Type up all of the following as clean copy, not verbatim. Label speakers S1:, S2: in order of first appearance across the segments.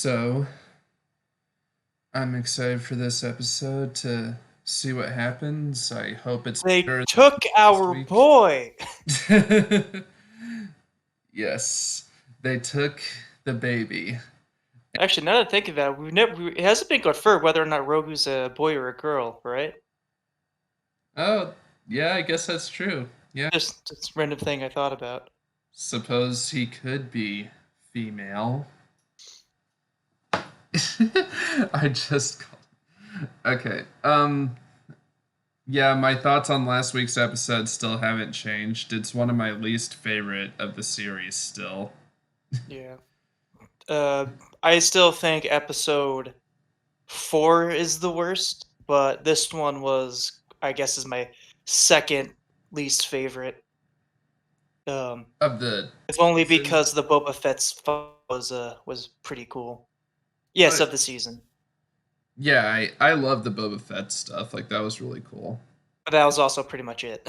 S1: So, I'm excited for this episode to see what happens. I hope it's
S2: They
S1: better
S2: took
S1: than last
S2: our
S1: week.
S2: boy.
S1: Yes, they took the baby.
S2: Actually, now that I think about it, it hasn't been confirmed whether or not Rogu's a boy or a girl, right?
S1: Oh, yeah, I guess that's true. Yeah,
S2: Just a random thing I thought about.
S1: suppose he could be female. I just okay. Yeah, my thoughts on last week's episode still haven't changed. It's one of my least favorite of the series still.
S2: Yeah. Uh, I still think episode 4 is the worst, but this one was, I guess, is my second least favorite. Um,
S1: Of the
S2: if only
S1: season.
S2: because the Boba Fett's was pretty cool. Yes,
S1: But
S2: of the season.
S1: yeah, I love the Boba Fett stuff. Like that was really cool.
S2: But that was also pretty much it.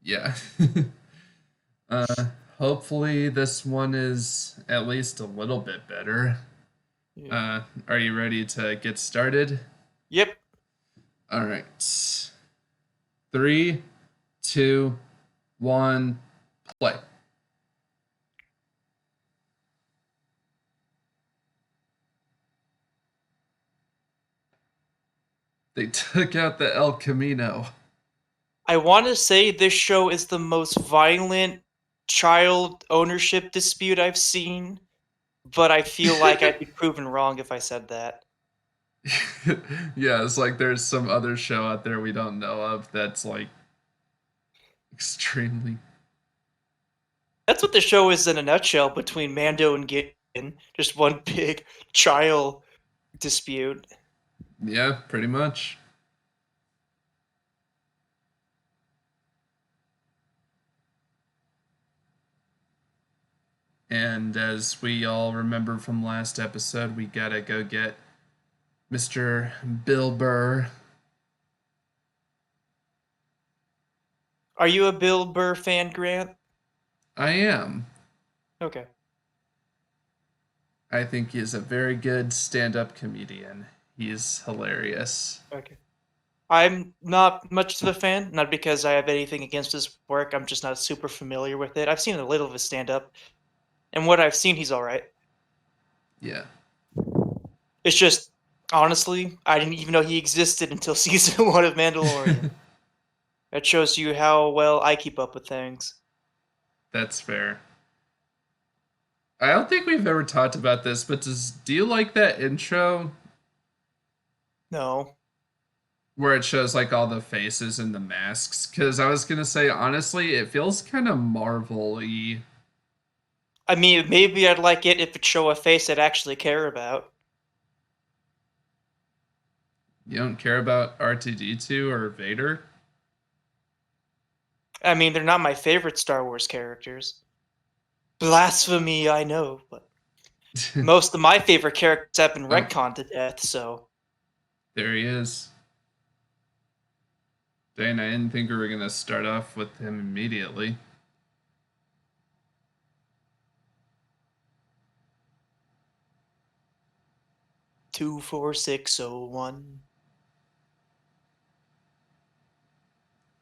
S1: Yeah. uh Hopefully this one is at least a little bit better.
S2: Yeah.
S1: Are you ready to get started?
S2: Yep.
S1: All right. Three, two, one, play. They took out the El Camino.
S2: I want to say this show is the most violent child ownership dispute I've seen, but I feel like I'd be proven wrong if I said that.
S1: Yeah, it's like there's some other show out there we don't know of that's like extremely.
S2: That's what the show is in a nutshell between Mando and Gideon. Just one big child dispute.
S1: Yeah, pretty much. And as we all remember from last episode, we gotta go get Mr. Bill Burr.
S2: Are you a Bill Burr fan, Grant?
S1: I am.
S2: Okay.
S1: I think he's a very good stand up comedian. He's hilarious.
S2: Okay. I'm not much of a fan, not because I have anything against his work. I'm just not super familiar with it. I've seen a little of his stand up, and what I've seen, he's all right.
S1: Yeah.
S2: It's just, honestly, I didn't even know he existed until season 1 of Mandalorian. That shows you how well I keep up with things.
S1: That's fair. I don't think we've ever talked about this, but do you like that intro
S2: No.
S1: where it shows like all the faces and the masks? Because I was gonna say honestly, it feels kind of Marvel-y.
S2: I mean, maybe I'd like it if it show a face I'd actually care about.
S1: You don't care about R2D2 or Vader?
S2: I mean, they're not my favorite Star Wars characters. Blasphemy, I know, but most of my favorite characters have been
S1: Oh,
S2: retconned to death, so.
S1: there he is. Dang, I didn't think we were gonna start off with him immediately.
S2: 24601.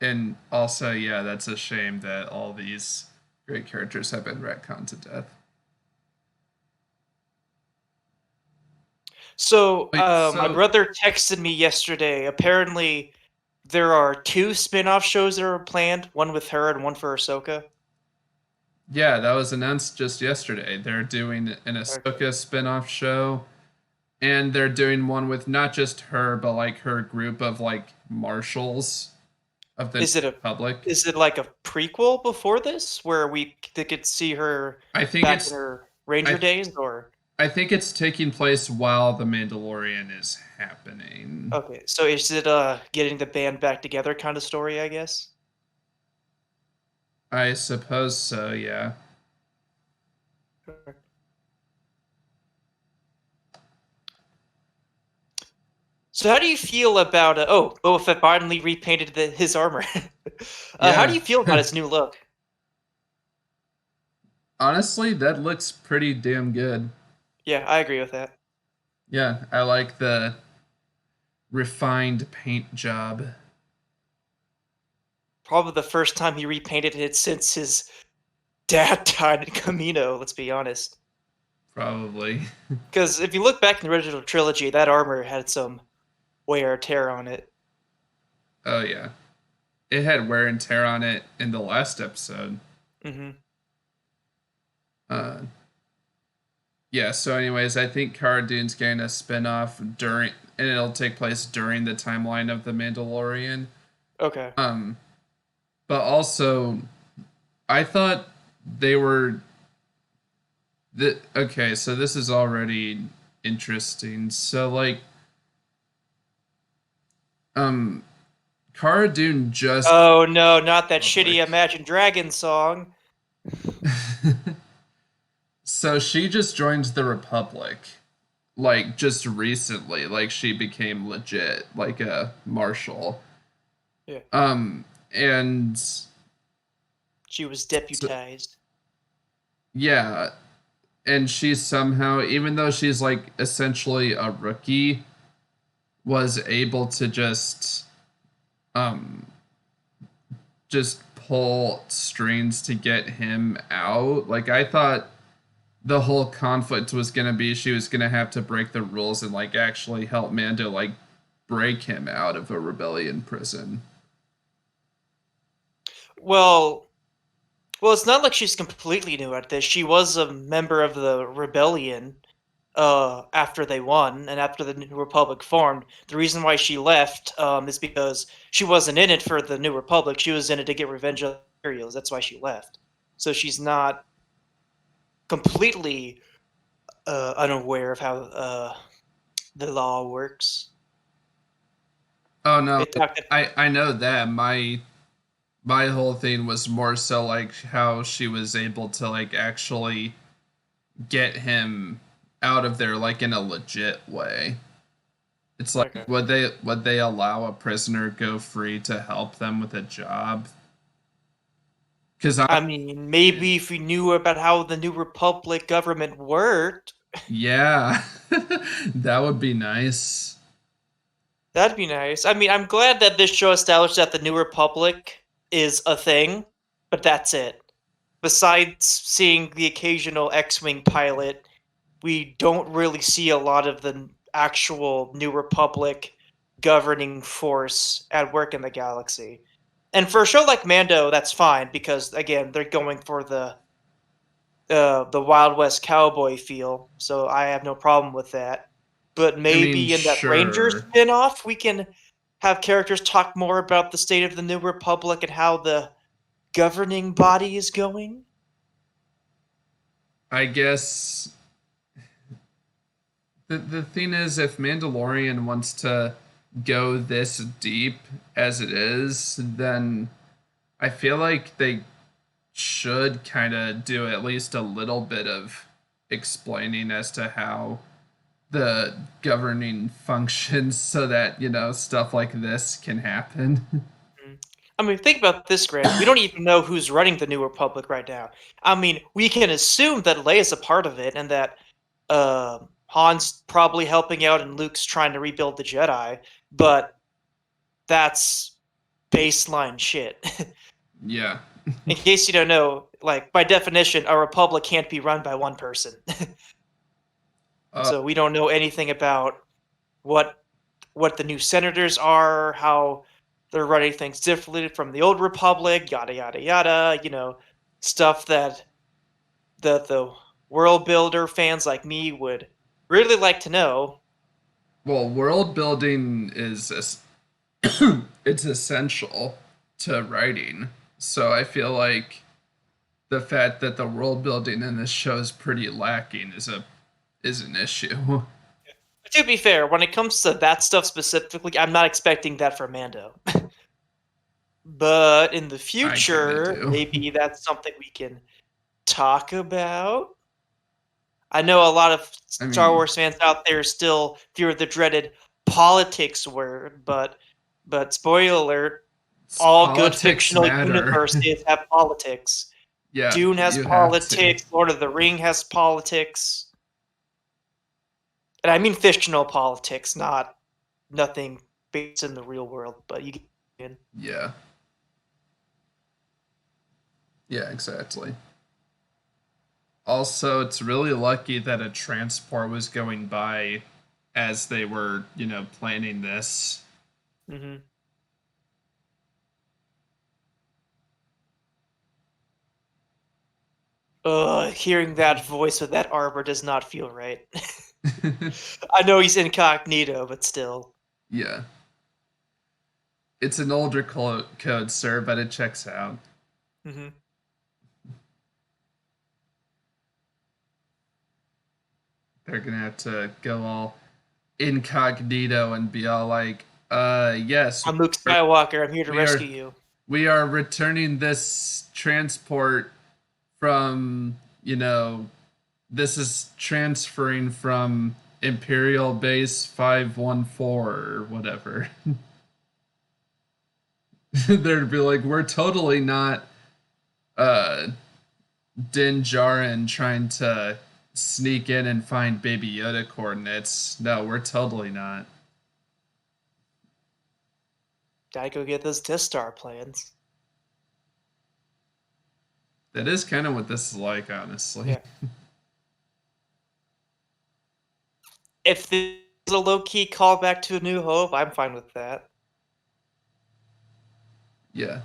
S1: And also, yeah, that's a shame that all these great characters have been retconned to death.
S2: So,
S1: Wait,
S2: my
S1: so
S2: brother texted me yesterday. Apparently, there are two spin-off shows that are planned, one with her and one for Ahsoka.
S1: yeah, that was announced just yesterday. They're doing an
S2: Okay.
S1: Ahsoka spin-off show, and they're doing one with not just her, but like her group of like marshals of the
S2: Is it a
S1: Republic.
S2: is it like a prequel before this where they could see her
S1: I think
S2: back in
S1: it's
S2: her Ranger
S1: I
S2: days, or
S1: I think it's taking place while the Mandalorian is happening.
S2: okay, so is it getting the band back together kind of story, I guess?
S1: I suppose so, yeah.
S2: Sure. So how do you feel about Boba Fett finally repainted his armor? How do
S1: Yeah.
S2: you feel about his new look?
S1: Honestly, that looks pretty damn good.
S2: Yeah, I agree with that.
S1: Yeah, I like the refined paint job.
S2: Probably the first time he repainted it since his dad died in Camino, let's be honest.
S1: Probably.
S2: Because if you look back in the original trilogy, that armor had some wear and tear on it.
S1: Oh yeah. It had wear and tear on it in the last episode.
S2: Hmm.
S1: Uh yeah, so anyways, I think Cara Dune's getting a spin-off during and it'll take place during the timeline of the Mandalorian.
S2: Okay.
S1: Um but also I thought they were okay, so this is already interesting. So like um Cara Dune just
S2: Oh no, not that shitty
S1: public.
S2: Imagine Dragons song.
S1: So she just joined the Republic like just recently, like she became legit like a marshal.
S2: Yeah.
S1: And
S2: She was
S1: so,
S2: deputized.
S1: yeah, and she somehow, even though she's like essentially a rookie, was able to um just pull strings to get him out. Like I thought the whole conflict was gonna be she was gonna have to break the rules and like actually help Mando like break him out of a rebellion prison.
S2: Well, well, it's not like she's completely new at this. She was a member of the rebellion after they won and after the New Republic formed. The reason why she left is because she wasn't in it for the New Republic. She was in it to get revenge on the Imperials. That's why she left. So she's not completely unaware of how the law works.
S1: Oh no,
S2: They talked.
S1: I know that my whole thing was more so like how she was able to like actually get him out of there like in a legit way. It's like
S2: Okay.
S1: would they allow a prisoner go free to help them with a job? Because I
S2: I mean, maybe if we knew about how the New Republic government worked,
S1: yeah, that would be nice.
S2: that'd be nice. I mean, I'm glad that this show established that the New Republic is a thing, but that's it. Besides seeing the occasional X-Wing pilot, we don't really see a lot of the actual New Republic governing force at work in the galaxy. And for a show like Mando, that's fine because again, they're going for the Wild West cowboy feel, so I have no problem with that. But
S1: I mean,
S2: maybe in that Ranger
S1: sure.
S2: spin-off, we can have characters talk more about the state of the New Republic and how the governing body is going.
S1: I guess the thing is, if Mandalorian wants to go this deep as it is, then I feel like they should kind of do at least a little bit of explaining as to how the governing functions so that, stuff like this can happen.
S2: Mm. I mean, think about this, Grant. We don't even know who's running the New Republic right now. I mean, we can assume that Leia's a part of it and that Han's probably helping out and Luke's trying to rebuild the Jedi, but that's baseline shit.
S1: Yeah.
S2: In case you don't know, like by definition, a republic can't be run by one person.
S1: Uh,
S2: So we don't know anything about what what the new senators are, how they're running things differently from the old republic, yada yada yada. Stuff that the world builder fans like me would really like to know.
S1: well, world building is it's essential to writing. So I feel like the fact that the world building in this show is pretty lacking is an issue.
S2: To be fair, when it comes to that stuff specifically, I'm not expecting that from Mando. But in the
S1: I kind of
S2: future,
S1: do.
S2: maybe that's something we can talk about. I know a lot of
S1: I
S2: Star
S1: mean,
S2: Wars fans out there still fear the dreaded politics word, but spoiler alert, all good
S1: politics
S2: fictional
S1: matter.
S2: universes have politics.
S1: Yeah,
S2: Dune has
S1: you have to.
S2: politics, Lord of the Ring has politics. And I mean fictional politics, not nothing based in the real world, but you get in.
S1: Yeah. Yeah, exactly. Also, it's really lucky that a transport was going by as they were, planning this.
S2: Mm-hmm. Hearing that voice with that armor does not feel right. I know he's incognito, but still.
S1: Yeah. It's an older code, sir, but it checks out.
S2: Mm-hmm.
S1: They're gonna have to go all incognito and be all like, yes,
S2: I'm Luke Skywalker. I'm here to
S1: we are
S2: rescue you.
S1: we are returning this transport from, this is transferring from Imperial Base 514 or whatever. They'd be like, we're totally not uh Din Djarin trying to sneak in and find Baby Yoda coordinates. No, we're totally not.
S2: Gotta go get those Death Star plans.
S1: That is kind of what this is like, honestly.
S2: Yeah. If there's a low-key callback to A New Hope, I'm fine with that.
S1: Yeah.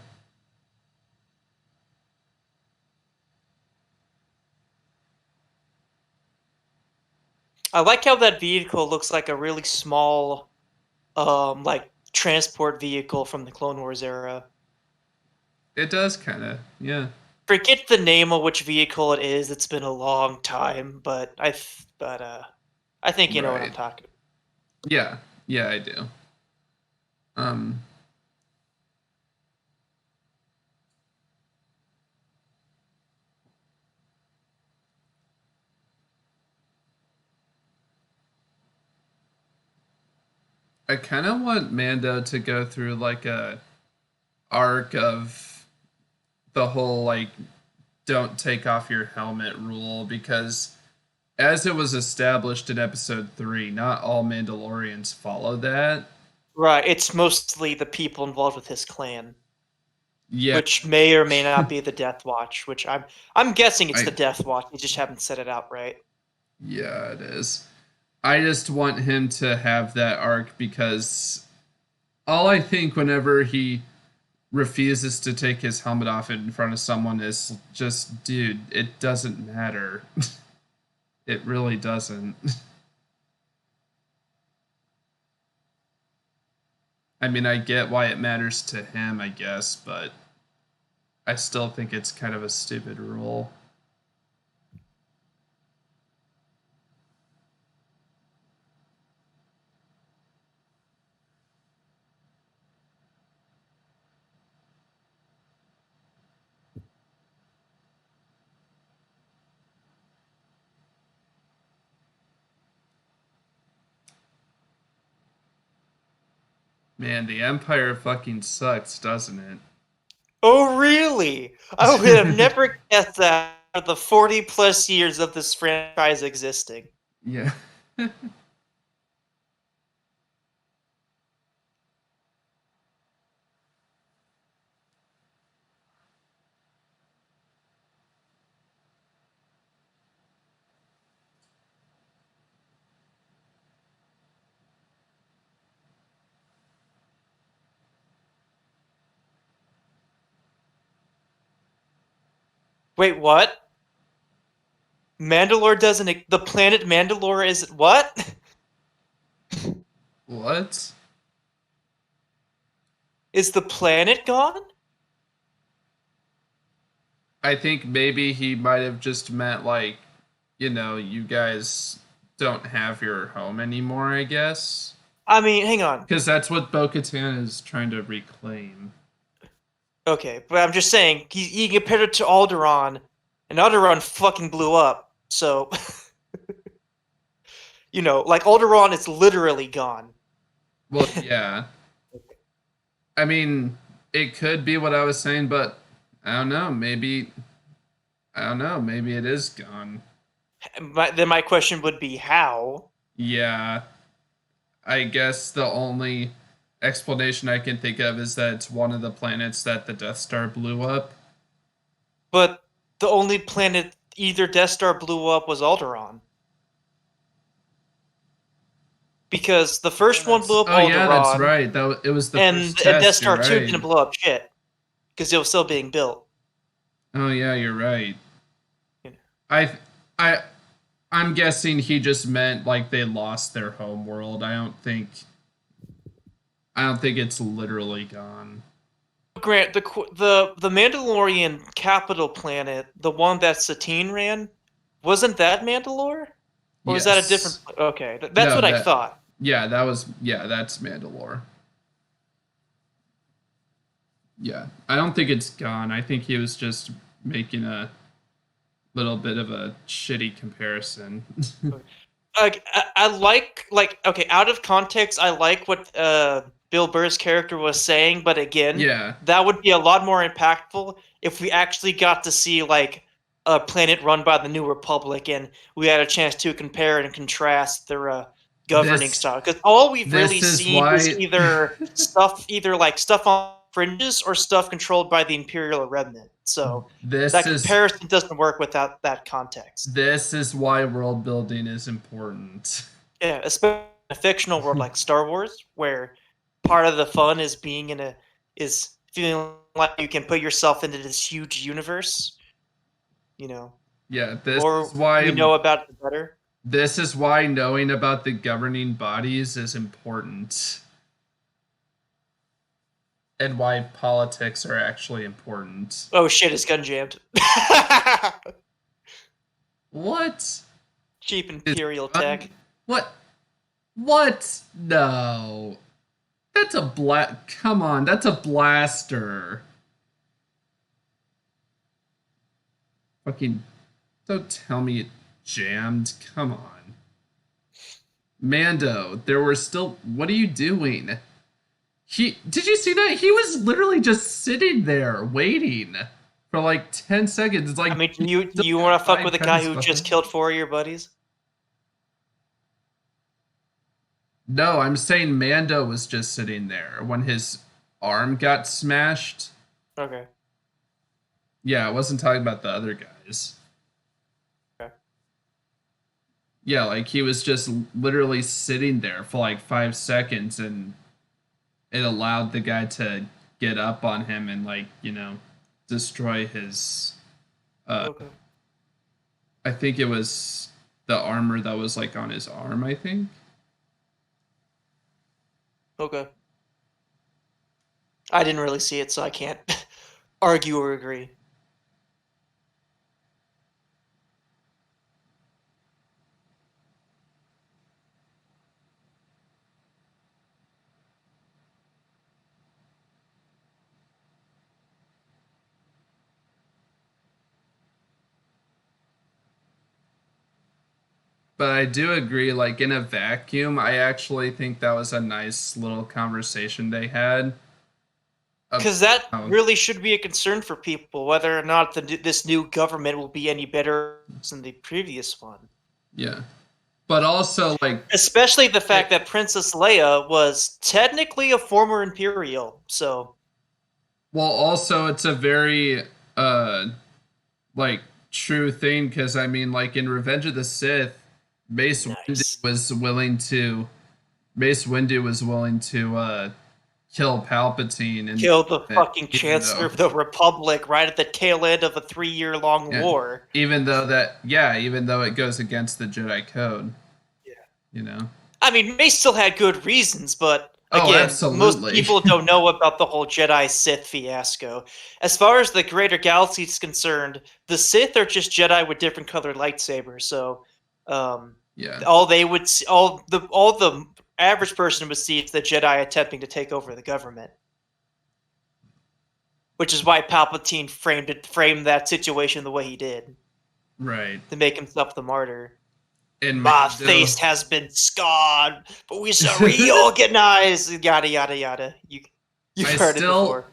S2: I like how that vehicle looks like a really small, like transport vehicle from the Clone Wars era.
S1: It does kind of, yeah.
S2: Forget the name of which vehicle it is. It's been a long time, but I think you know what I'm
S1: Right.
S2: talking about.
S1: Yeah. Yeah, I do. Um, I kind of want Mando to go through like a arc of the whole like don't take off your helmet rule because as it was established in episode 3, not all Mandalorians follow that.
S2: Right, it's mostly the people involved with his clan,
S1: Yeah,
S2: which may or may not be the Death Watch. Which I'm guessing it's the
S1: I
S2: Death Watch. They just haven't said it outright.
S1: yeah, it is. I just want him to have that arc because all I think whenever he refuses to take his helmet off in front of someone is just, dude, it doesn't matter. It really doesn't. I mean, I get why it matters to him, I guess, but I still think it's kind of a stupid rule. Man, the Empire fucking sucks, doesn't
S2: Oh, really? I would have
S1: it?
S2: never guessed that for the 40 plus years of this franchise existing.
S1: Yeah.
S2: Wait, what? Mandalore doesn't. The planet Mandalore is what?
S1: What?
S2: Is the planet gone?
S1: I think maybe he might have just meant like, you guys don't have your home anymore, I guess.
S2: I mean, hang on.
S1: Because that's what Bo Katan is trying to reclaim.
S2: Okay, but I'm just saying, he compared it to Alderaan, and Alderaan fucking blew up. So, like Alderaan is literally gone.
S1: Well, yeah. I mean, it could be what I was saying, but I don't know. Maybe, I don't know. Maybe it is gone.
S2: Then my question would be how?
S1: Yeah, I guess the only explanation I can think of is that it's one of the planets that the Death Star blew up.
S2: But the only planet either Death Star blew up was Alderaan. Because the first one blew up
S1: Oh yeah, that's
S2: Alderaan,
S1: right. It was the
S2: and
S1: first
S2: Death
S1: test. You're
S2: Star 2
S1: right.
S2: didn't blow up shit. Because it was still being built.
S1: Oh yeah, you're right.
S2: You know.
S1: I I I'm guessing he just meant like they lost their home world. I don't think it's literally gone.
S2: Grant, the Mandalorian capital planet, the one that Satine ran, wasn't that Mandalore? Or was that a different?
S1: Yes.
S2: Okay, that's
S1: No,
S2: what I thought.
S1: that's Mandalore. Yeah. I don't think it's gone. I think he was just making a little bit of a shitty comparison.
S2: Like I like okay, out of context, I like what Bill Burr's character was saying, but again,
S1: Yeah.
S2: that would be a lot more impactful if we actually got to see like a planet run by the New Republic, and we had a chance to compare and contrast their governing
S1: This
S2: style. Because all we've really
S1: this is
S2: seen is
S1: why
S2: either like stuff on fringes or stuff controlled by the Imperial Remnant. So
S1: this
S2: that
S1: is
S2: comparison doesn't work without that context.
S1: this is why world building is important.
S2: Yeah, especially in a fictional world like Star Wars, where part of the fun is being in a is feeling like you can put yourself into this huge universe. You know,
S1: Yeah,
S2: the more we know about it, the better.
S1: this is why knowing about the governing bodies is important and why politics are actually important.
S2: Oh shit, his gun jammed.
S1: What?
S2: Cheap
S1: Is
S2: Imperial
S1: gun?
S2: tech.
S1: What? What? No. That's a come on, that's a blaster. Fucking don't tell me it jammed. Come on. Mando, there were still what are you doing? He did you see that? He was literally just sitting there waiting for like 10 seconds. It's like
S2: I mean,
S1: he
S2: do
S1: still
S2: you
S1: got
S2: want to fuck
S1: five
S2: with a guy
S1: guns
S2: who just
S1: behind.
S2: killed 4 of your buddies?
S1: No, I'm saying Mando was just sitting there when his arm got smashed.
S2: Okay.
S1: Yeah, I wasn't talking about the other guys.
S2: Okay.
S1: Yeah, like he was just literally sitting there for like 5 seconds and it allowed the guy to get up on him and like, destroy his
S2: Okay.
S1: I think it was the armor that was like on his arm, I think.
S2: Okay. I didn't really see it, so I can't argue or agree.
S1: But I do agree, like in a vacuum, I actually think that was a nice little conversation they had about
S2: Because that
S1: how,
S2: really should be a concern for people, whether or not this new government will be any better than the previous one.
S1: yeah. But also like
S2: Especially the fact
S1: it,
S2: that Princess Leia was technically a former Imperial, so
S1: well also it's a very like true thing because I mean like in Revenge of the Sith, Mace Windu
S2: nice.
S1: was willing to Mace Windu was willing to kill Palpatine and
S2: Killed the fucking
S1: even
S2: Chancellor
S1: though
S2: of the Republic right at the tail end of a 3-year-long
S1: yeah,
S2: war.
S1: even though it goes against the Jedi code,
S2: Yeah.
S1: you know.
S2: I mean, Mace still had good reasons, but
S1: Oh,
S2: again, most
S1: absolutely.
S2: people don't know about the whole Jedi Sith fiasco. As far as the greater galaxy is concerned, the Sith are just Jedi with different colored lightsabers. So,
S1: Yeah.
S2: all they would see, all the average person would see is the Jedi attempting to take over the government, which is why Palpatine framed that situation the way he did
S1: Right.
S2: to make himself the martyr.
S1: And
S2: My
S1: Mando
S2: face has been scarred, but we shall reorganize. Yada yada yada. You've
S1: I
S2: heard it
S1: still
S2: before.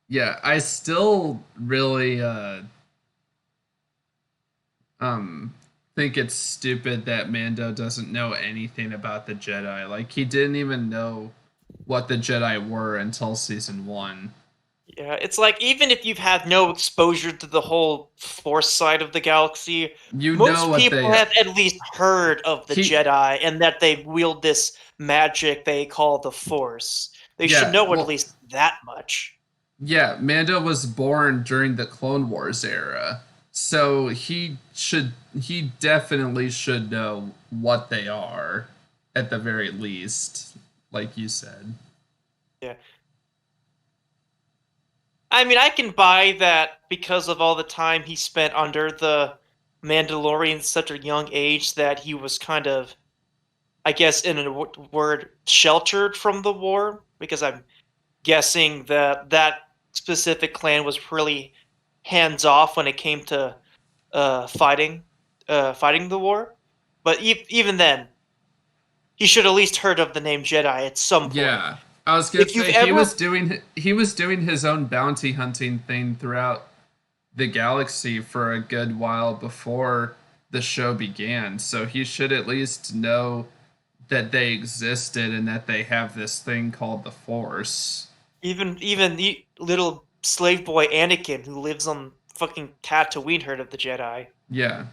S1: yeah, I still really um think it's stupid that Mando doesn't know anything about the Jedi. Like, he didn't even know what the Jedi were until season one.
S2: Yeah, it's like even if you've had no exposure to the whole Force side of the galaxy,
S1: You know
S2: most
S1: what
S2: people
S1: they
S2: have at least heard of the
S1: he
S2: Jedi and that they wield this magic they call the Force. They should
S1: yeah,
S2: know at
S1: well,
S2: least that much.
S1: yeah, Mando was born during the Clone Wars era. So he definitely should know what they are at the very least, like you said.
S2: Yeah. I mean, I can buy that because of all the time he spent under the Mandalorian at such a young age that he was kind of, I guess, in a word, sheltered from the war. Because I'm guessing that that specific clan was really hands off when it came to fighting, fighting the war. But even then, he should at least heard of the name Jedi at some point.
S1: Yeah. I was going to
S2: If you've
S1: say
S2: ever
S1: he was doing his own bounty hunting thing throughout the galaxy for a good while before the show began. So he should at least know that they existed and that they have this thing called the Force.
S2: even the little slave boy Anakin who lives on fucking Tatooine heard of the Jedi.
S1: Yeah.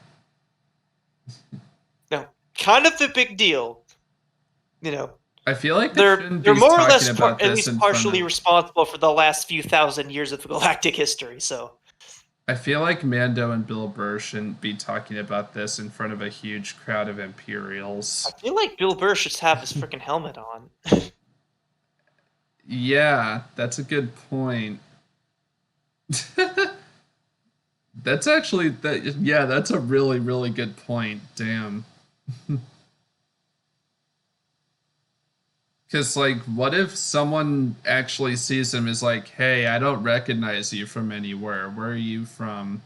S2: No, kind of a big deal. You know,
S1: I feel like they
S2: they're
S1: shouldn't
S2: they're
S1: be
S2: more or
S1: talking
S2: less
S1: about
S2: at
S1: this
S2: least
S1: in front
S2: partially
S1: of.
S2: responsible for the last few thousand years of galactic history. So
S1: I feel like Mando and Bill Burr shouldn't be talking about this in front of a huge crowd of
S2: I
S1: Imperials.
S2: feel like Bill Burr should have his freaking helmet on.
S1: Yeah, that's a good point. That's actually that. Yeah, that's a really really good point. Damn. Because like, what if someone actually sees him as like, "Hey, I don't recognize you from anywhere. Where are you from?"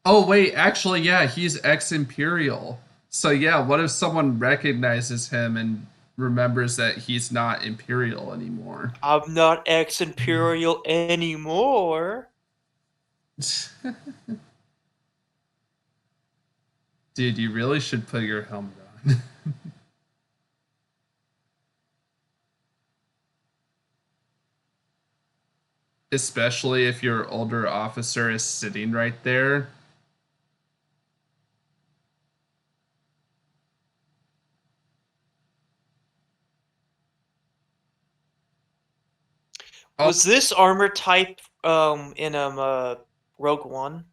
S1: Oh wait, actually, yeah, he's ex-Imperial. So yeah, what if someone recognizes him and remembers that he's not Imperial anymore?
S2: I'm not ex-imperial anymore.
S1: Dude, you really should put your helmet on. Especially if your older officer is sitting right there.
S2: Was
S1: Also,
S2: this armor type in Rogue One?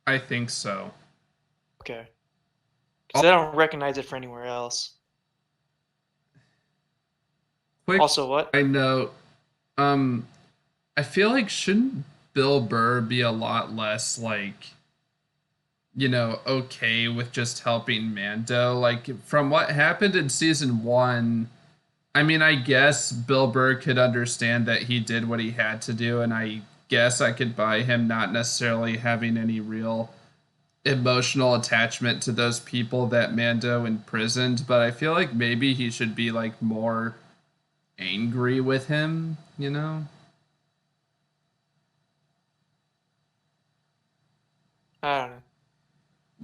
S1: I think so.
S2: Okay, because
S1: Al-
S2: I don't recognize it for anywhere else.
S1: Quick
S2: Also, what?
S1: side note, um, I feel like shouldn't Bill Burr be a lot less like, okay with just helping Mando? Like from what happened in season one, I mean, I guess Bill Burr could understand that he did what he had to do, and I guess I could buy him not necessarily having any real emotional attachment to those people that Mando imprisoned, but I feel like maybe he should be like more angry with him, you know?
S2: I don't know.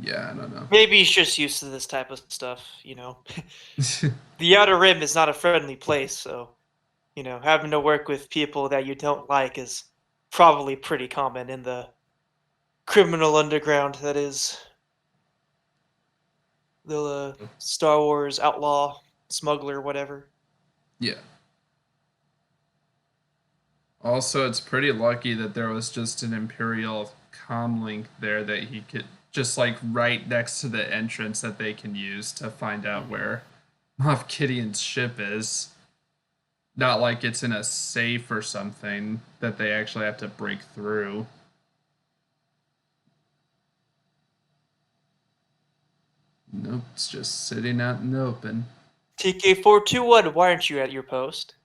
S1: Yeah, I don't know.
S2: Maybe he's just used to this type of stuff, you know. The Outer Rim is not a friendly place, so, you know, having to work with people that you don't like is probably pretty common in the criminal underground that is the Star Wars outlaw, smuggler, whatever.
S1: Yeah. Also, it's pretty lucky that there was just an Imperial comlink there that he could just like right next to the entrance that they can use to find out
S2: Mhm.
S1: where Moff Gideon's ship is. Not like it's in a safe or something that they actually have to break through. Nope, it's just sitting out in the open.
S2: TK421, why aren't you at your post?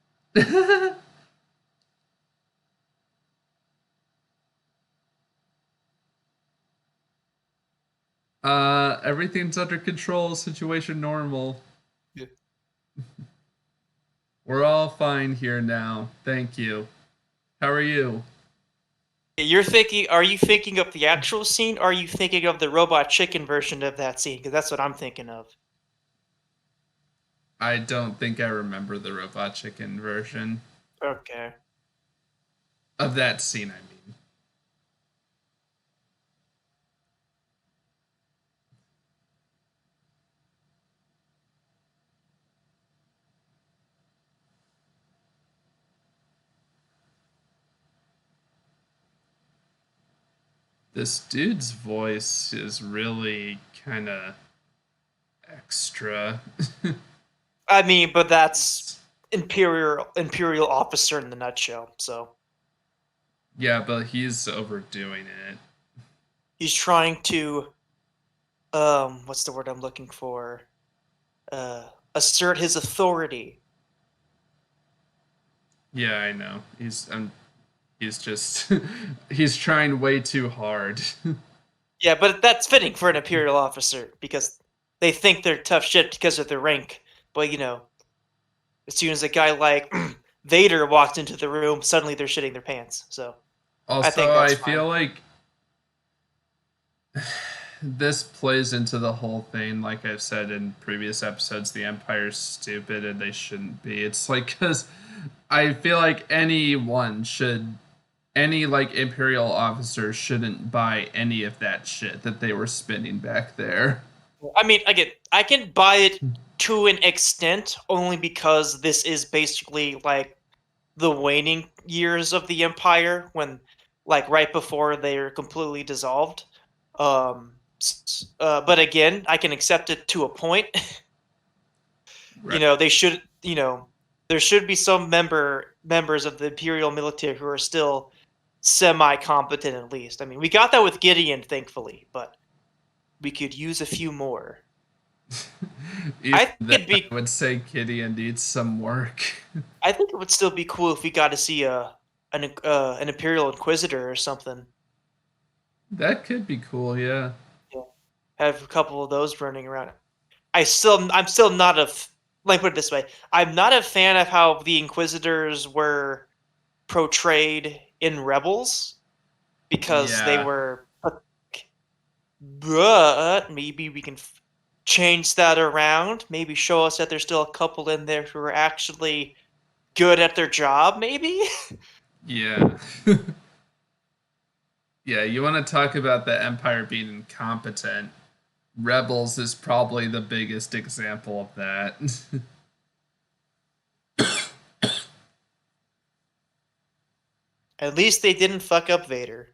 S1: Everything's under control, situation normal.
S2: Yeah.
S1: We're all fine here now. Thank you. How are you?
S2: You're thinking? Are you thinking of the actual scene? Or are you thinking of the robot chicken version of that scene? Because that's what I'm thinking of.
S1: I don't think I remember the Robot Chicken version
S2: Okay.
S1: of that scene, I mean. This dude's voice is really kind of extra.
S2: I mean, but that's
S1: It's-
S2: Imperial officer in the nutshell. So
S1: yeah, but he's overdoing it.
S2: he's trying to what's the word I'm looking for? Assert his authority.
S1: Yeah, I know. He's just he's trying way too hard.
S2: Yeah, but that's fitting for an Imperial officer because they think they're tough shit because of their rank. But as soon as a guy like Vader walks into the room, suddenly they're shitting their pants. So I think
S1: Also,
S2: that's
S1: I
S2: fine.
S1: feel like this plays into the whole thing. Like I've said in previous episodes, the Empire's stupid and they shouldn't be. It's like because I feel like any like Imperial officer shouldn't buy any of that shit that they were spinning back there.
S2: I mean, I can buy it to an extent only because this is basically like the waning years of the Empire when, like, right before they're completely dissolved. But again, I can accept it to a point.
S1: Right.
S2: They should. There should be some members of the Imperial military who are still semi-competent at least. I mean, we got that with Gideon, thankfully, but we could use a few more.
S1: Even
S2: I think
S1: then,
S2: it'd
S1: I
S2: be.
S1: would say Gideon needs some work.
S2: I think it would still be cool if we got to see an Imperial Inquisitor or something.
S1: That could be cool, yeah.
S2: Yeah. Have a couple of those running around. I'm still not like, put it this way. I'm not a fan of how the Inquisitors were portrayed in Rebels because they
S1: Yeah.
S2: were. But maybe we can change that around. Maybe show us that there's still a couple in there who are actually good at their job. Maybe.
S1: Yeah. Yeah, you want to talk about the Empire being incompetent. Rebels is probably the biggest example of that.
S2: At least they didn't fuck up Vader.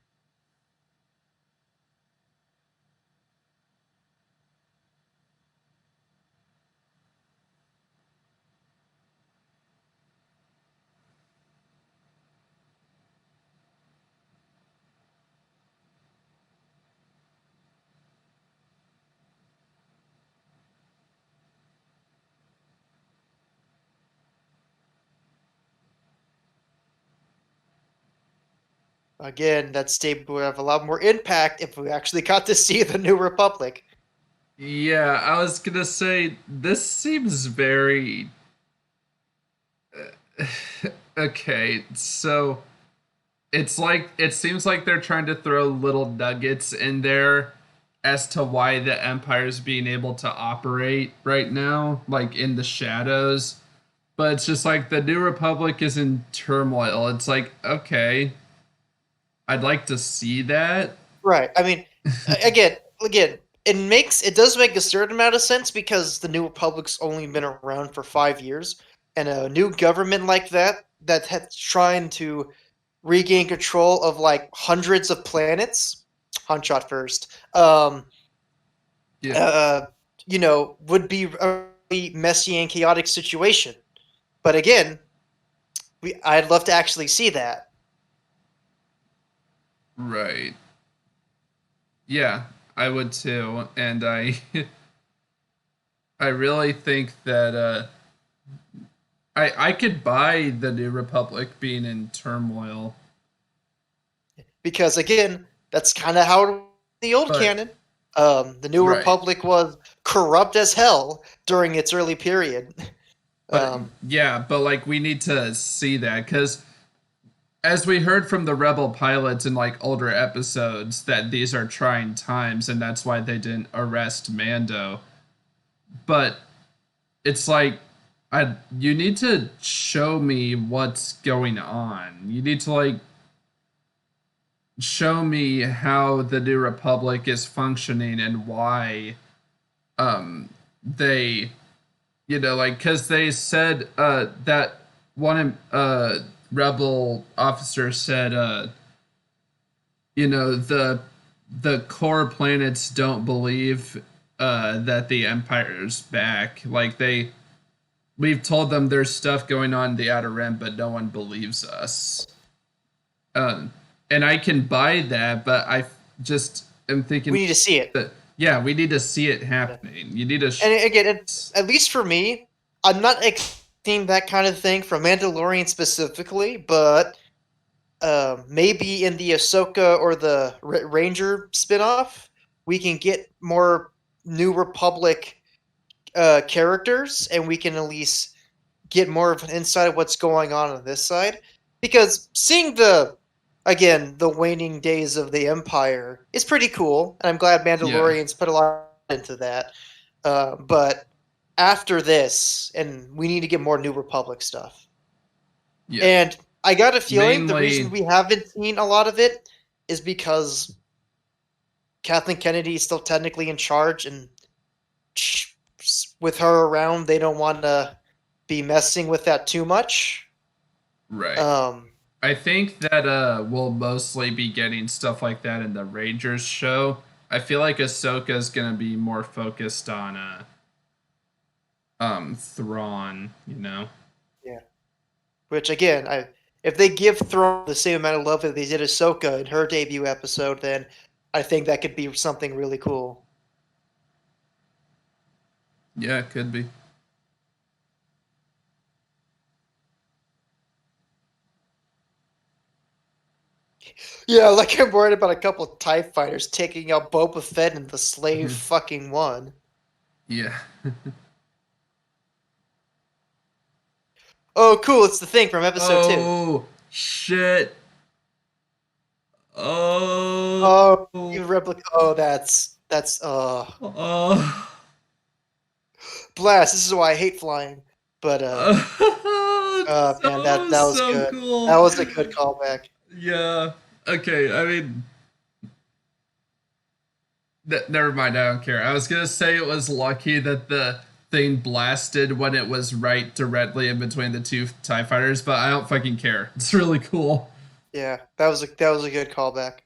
S2: Again, that statement would have a lot more impact if we actually got to see the New Republic.
S1: Yeah, I was gonna say this seems very okay. So it seems like they're trying to throw little nuggets in there as to why the Empire's being able to operate right now, like in the shadows. But it's just like the New Republic is in turmoil. It's like, okay, I'd like to see that.
S2: Right. I mean, again, it does make a certain amount of sense because the New Republic's only been around for 5 years, and a new government like that's trying to regain control of like hundreds of planets. Hunshot first.
S1: Yeah,
S2: Uh, would be a really messy and chaotic situation. But again, I'd love to actually see that.
S1: right. Yeah, I would too. And I really think that I could buy the New Republic being in turmoil,
S2: Because again, that's kind of how it was in the old
S1: but
S2: canon. The New
S1: right.
S2: Republic was corrupt as hell during its early period.
S1: But
S2: Um,
S1: yeah, but like we need to see that because as we heard from the rebel pilots in like older episodes, that these are trying times and that's why they didn't arrest Mando. But it's like, you need to show me what's going on. You need to like show me how the New Republic is functioning and why they, like, because they said that one rebel officer said the core planets don't believe that the Empire's back. Like, we've told them there's stuff going on in the Outer Rim, but no one believes us. Um, and I can buy that, but I just am thinking
S2: We need to see it.
S1: that, yeah, we need to see it happening. You need to.
S2: And again, at least for me, I'm not expecting that kind of thing from Mandalorian specifically, but maybe in the Ahsoka or the Ranger spinoff, we can get more New Republic characters, and we can at least get more of an insight of what's going on this side. Because seeing the waning days of the Empire is pretty cool, and I'm glad
S1: Yeah.
S2: Mandalorians put a lot into that. But after this, and we need to get more New Republic stuff.
S1: Yeah.
S2: And I got a feeling the reason
S1: Mainly.
S2: we haven't seen a lot of it is because Kathleen Kennedy is still technically in charge, and with her around, they don't want to be messing with that too much.
S1: Right.
S2: Um,
S1: I think that we'll mostly be getting stuff like that in the Rangers show. I feel like Ahsoka's gonna be more focused on Thrawn,
S2: yeah. Which again, if they give Thrawn the same amount of love that they did Ahsoka in her debut episode, then I think that could be something really cool.
S1: Yeah, it could be.
S2: Yeah, like I'm worried about a couple of TIE fighters taking out Boba Fett and the Slave fucking one.
S1: Yeah.
S2: Oh, cool! It's the thing from episode 2.
S1: Oh shit. Oh.
S2: Oh, you replica. Oh, that's
S1: Oh.
S2: blast. This is why I hate flying. But man, that was
S1: So
S2: good. That
S1: cool.
S2: was a good callback.
S1: Yeah. Okay. I mean, never mind. I don't care. I was gonna say it was lucky that the thing blasted when it was right directly in between the two TIE fighters, but I don't fucking care. It's really cool.
S2: Yeah, that was a good callback.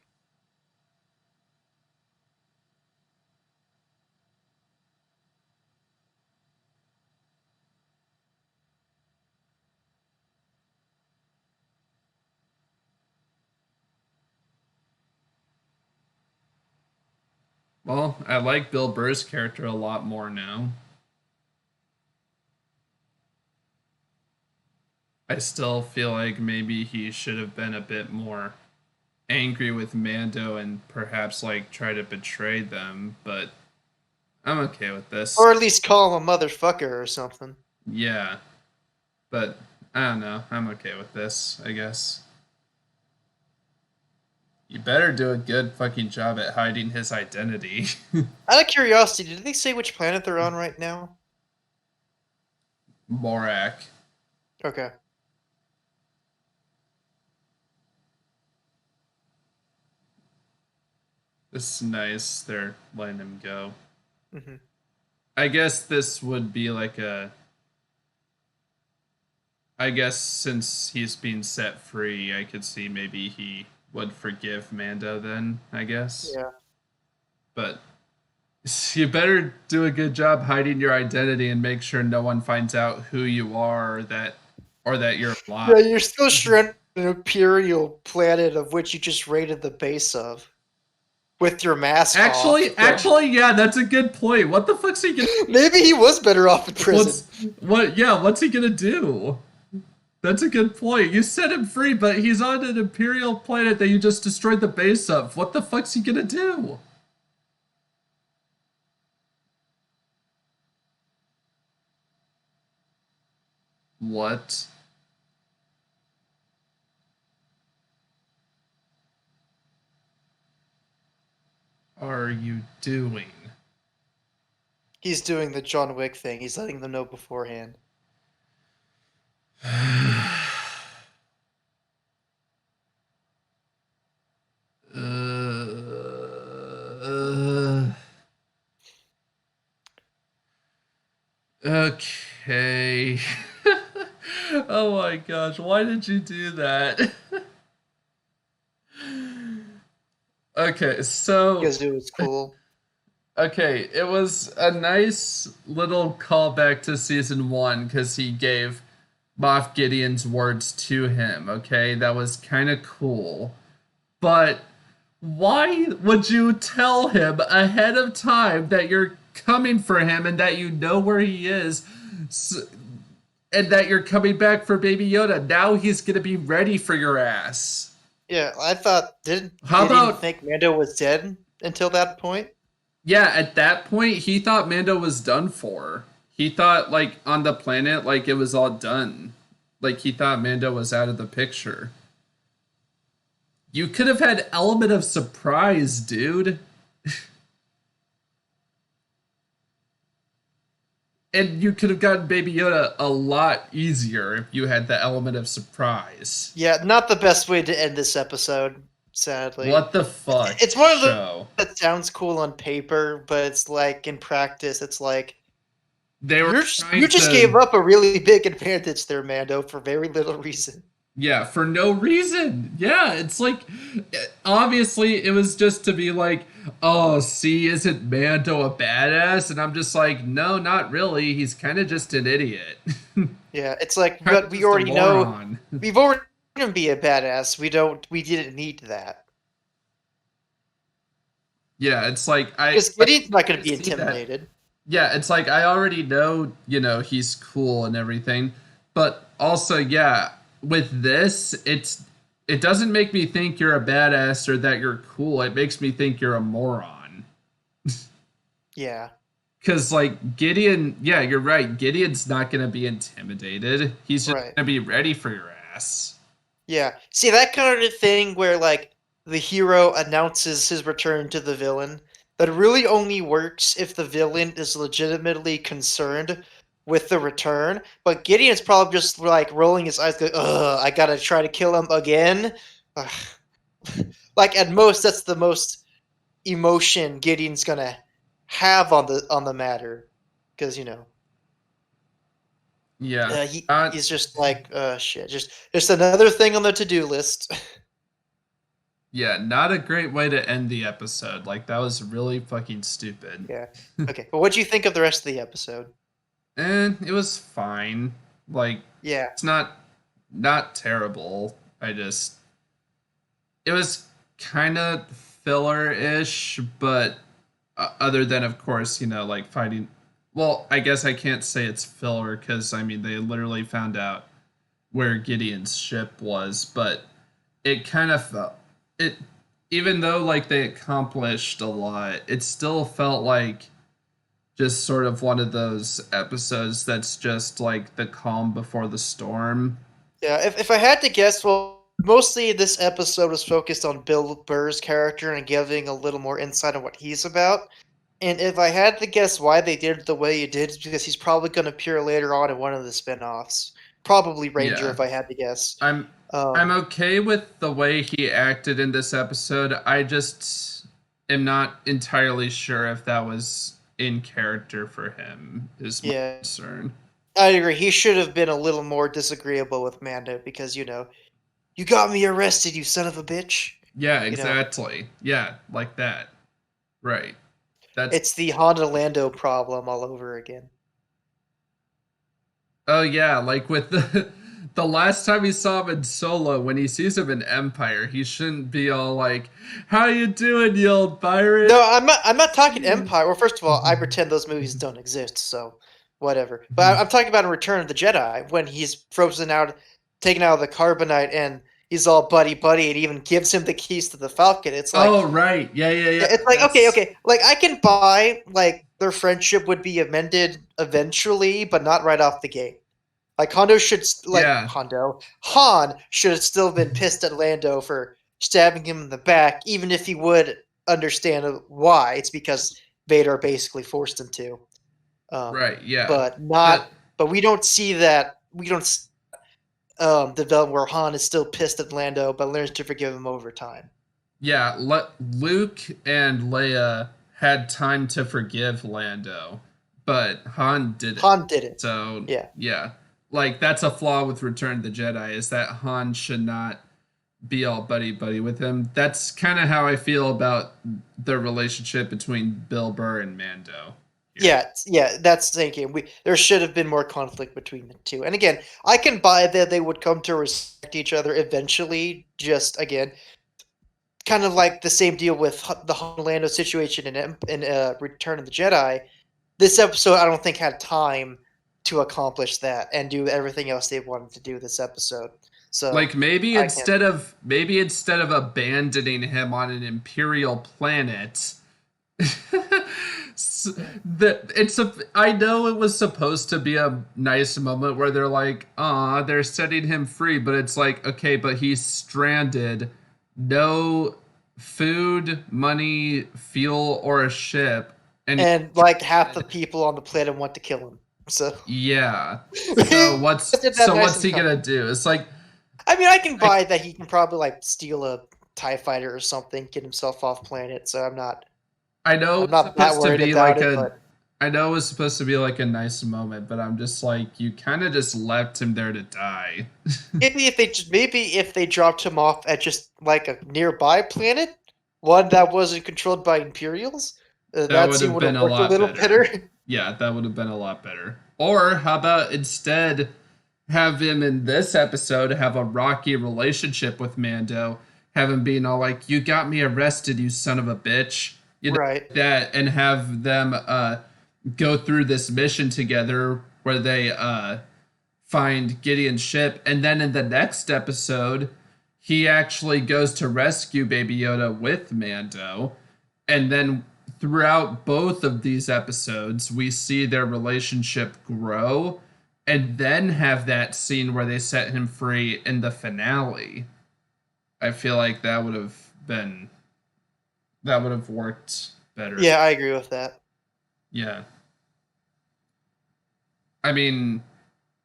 S1: Well, I like Bill Burr's character a lot more now. I still feel like maybe he should have been a bit more angry with Mando and perhaps like try to betray them, but I'm okay with this.
S2: Or at least call him a motherfucker or something.
S1: Yeah, but I don't know. I'm okay with this, I guess. You better do a good fucking job at hiding his identity.
S2: Out of curiosity, did they say which planet they're on right now?
S1: Morak.
S2: Okay.
S1: This is nice. They're letting him go.
S2: Hmm.
S1: I guess this would be like a. I guess since he's being set free, I could see maybe he would forgive Mando then, I guess.
S2: Yeah.
S1: But you better do a good job hiding your identity and make sure no one finds out who you are, or that you're alive.
S2: Yeah, you're still stranded on an imperial planet of which you just raided the base of. With your mask off.
S1: Actually, yeah, that's a good point. What the fuck's he gonna?
S2: Maybe he was better off in prison.
S1: What's he gonna do? That's a good point. You set him free, but he's on an Imperial planet that you just destroyed the base of. What the fuck's he gonna do? What? are you doing?
S2: He's doing the John Wick thing. He's letting them know beforehand.
S1: Okay. Oh my gosh, why did you do that? Okay, so
S2: Because it was cool.
S1: okay, it was a nice little callback to season 1 because he gave Moff Gideon's words to him. Okay, that was kind of cool. But why would you tell him ahead of time that you're coming for him and that you know where he is and that you're coming back for Baby Yoda? Now he's gonna be ready for your ass.
S2: Yeah, I thought didn't
S1: How
S2: Gideon
S1: about
S2: think Mando was dead until that point?
S1: yeah, at that point he thought Mando was done for. He thought like on the planet like it was all done. Like he thought Mando was out of the picture. You could have had element of surprise, dude. And you could have gotten Baby Yoda a lot easier if you had the element of surprise.
S2: Yeah, not the best way to end this episode, sadly.
S1: What the fuck,
S2: It's one of the
S1: show?
S2: that sounds cool on paper, but it's like in practice, it's like
S1: They were
S2: you
S1: trying
S2: just
S1: to,
S2: gave up a really big advantage there, Mando, for very little reason.
S1: yeah, for no reason. Yeah, it's like, obviously it was just to be like, oh, see, isn't Mando a badass? And I'm just like, no, not really. He's kind of just an idiot.
S2: Yeah, it's like,
S1: Kinda
S2: but we
S1: just a
S2: already know
S1: moron.
S2: we've already seen him be a badass. We didn't need that.
S1: Yeah, it's like
S2: Because Gideon's not going to be
S1: see that.
S2: intimidated.
S1: Yeah, it's like I already know, he's cool and everything, but also, yeah, with this, it doesn't make me think you're a badass or that you're cool. It makes me think you're a moron.
S2: Yeah.
S1: Cuz like Gideon, yeah, you're right. Gideon's not going to be intimidated. He's just
S2: Right.
S1: going to be ready for your ass.
S2: Yeah. See, that kind of thing where, like, the hero announces his return to the villain, that really only works if the villain is legitimately concerned with the return. But Gideon's probably just, like, rolling his eyes, going, ugh, I gotta try to kill him again? Ugh. Like, at most, that's the most emotion Gideon's gonna have on the matter. Because,
S1: Yeah.
S2: he's just like, shit, just another thing on the to-do list.
S1: Yeah, not a great way to end the episode. Like that was really fucking stupid.
S2: Yeah. Okay. But what do you think of the rest of the episode?
S1: And it was fine. Like
S2: Yeah.
S1: it's not terrible. It was kind of filler-ish, but other than of course, like fighting. Well, I guess I can't say it's filler because I mean they literally found out where Gideon's ship was, but it kind of felt it. Even though like they accomplished a lot, it still felt like just sort of one of those episodes that's just like the calm before the storm.
S2: Yeah. If I had to guess, well, mostly this episode was focused on Bill Burr's character and giving a little more insight on what he's about. And if I had to guess why they did it the way you did, it's because he's probably going to appear later on in one of the spin-offs. Probably Ranger,
S1: Yeah.
S2: if I had to guess.
S1: I'm okay with the way he acted in this episode. I just am not entirely sure if that was in character for him, is my concern.
S2: I agree. He should have been a little more disagreeable with Mando because, you got me arrested, you son of a bitch.
S1: Yeah, exactly. Yeah, like that. Right.
S2: It's the Honda Lando problem all over again.
S1: Oh yeah, like with the last time he saw him in Solo, when he sees him in Empire, he shouldn't be all like, "How you doing, you old pirate?"
S2: No, I'm not talking Empire. Well, first of all, I pretend those movies don't exist, so whatever. But I'm talking about in Return of the Jedi when he's frozen out, taken out of the carbonite, and he's all buddy buddy, and even gives him the keys to the Falcon. It's like,
S1: oh right, yeah.
S2: It's like okay. Like I can buy like their friendship would be amended eventually, but not right off the gate. Like Han should have still been pissed at Lando for stabbing him in the back, even if he would understand why. It's because Vader basically forced him to.
S1: Right, yeah.
S2: But
S1: The
S2: not. But we don't see that. We don't develop where Han is still pissed at Lando, but learns to forgive him over time.
S1: Yeah, Luke and Leia had time to forgive Lando, but Han didn't.
S2: Han didn't.
S1: So,
S2: Yeah.
S1: yeah. Like, that's a flaw with Return of the Jedi, is that Han should not be all buddy buddy with him. That's kind of how I feel about the relationship between Bill Burr and Mando. Here.
S2: Yeah, that's thinking. There should have been more conflict between the two. And again, I can buy that they would come to respect each other eventually. Just again, kind of like the same deal with the Lando situation in Return of the Jedi. This episode, I don't think had time to accomplish that and do everything else they wanted to do this episode. So
S1: Like maybe
S2: I can.
S1: instead of abandoning him on an imperial planet, I know it was supposed to be a nice moment where they're like, "Ah, they're setting him free," but it's like, okay, but he's stranded, no food, money, fuel, or a ship, and
S2: And like half the people on the planet want to kill him. So
S1: yeah. So
S2: he did that nice
S1: what's
S2: and
S1: he
S2: calm.
S1: gonna do? It's like
S2: I mean, I can
S1: I
S2: buy that he can probably like steal a TIE fighter or something, get himself off planet. So
S1: I know
S2: I'm
S1: it's
S2: not that
S1: supposed to
S2: worried
S1: be
S2: about
S1: like
S2: it.
S1: a
S2: But
S1: I know it was supposed to be like a nice moment, but I'm just like you kind of just left him there to die.
S2: maybe if they dropped him off at just like a nearby planet, one that wasn't controlled by Imperials,
S1: That
S2: that
S1: would
S2: scene
S1: have
S2: would
S1: been
S2: have
S1: a
S2: worked a
S1: lot
S2: little
S1: better.
S2: better.
S1: Yeah, that would have been a lot better. Or how about instead have him in this episode have a rocky relationship with Mando, have him being all like, "You got me arrested, you son of a bitch," you know,
S2: Right.
S1: like that, and have them go through this mission together where they find Gideon's ship, and then in the next episode, he actually goes to rescue Baby Yoda with Mando, and then throughout both of these episodes, we see their relationship grow, and then have that scene where they set him free in the finale. I feel like that would have worked better.
S2: Yeah, I agree with that.
S1: Yeah. I mean,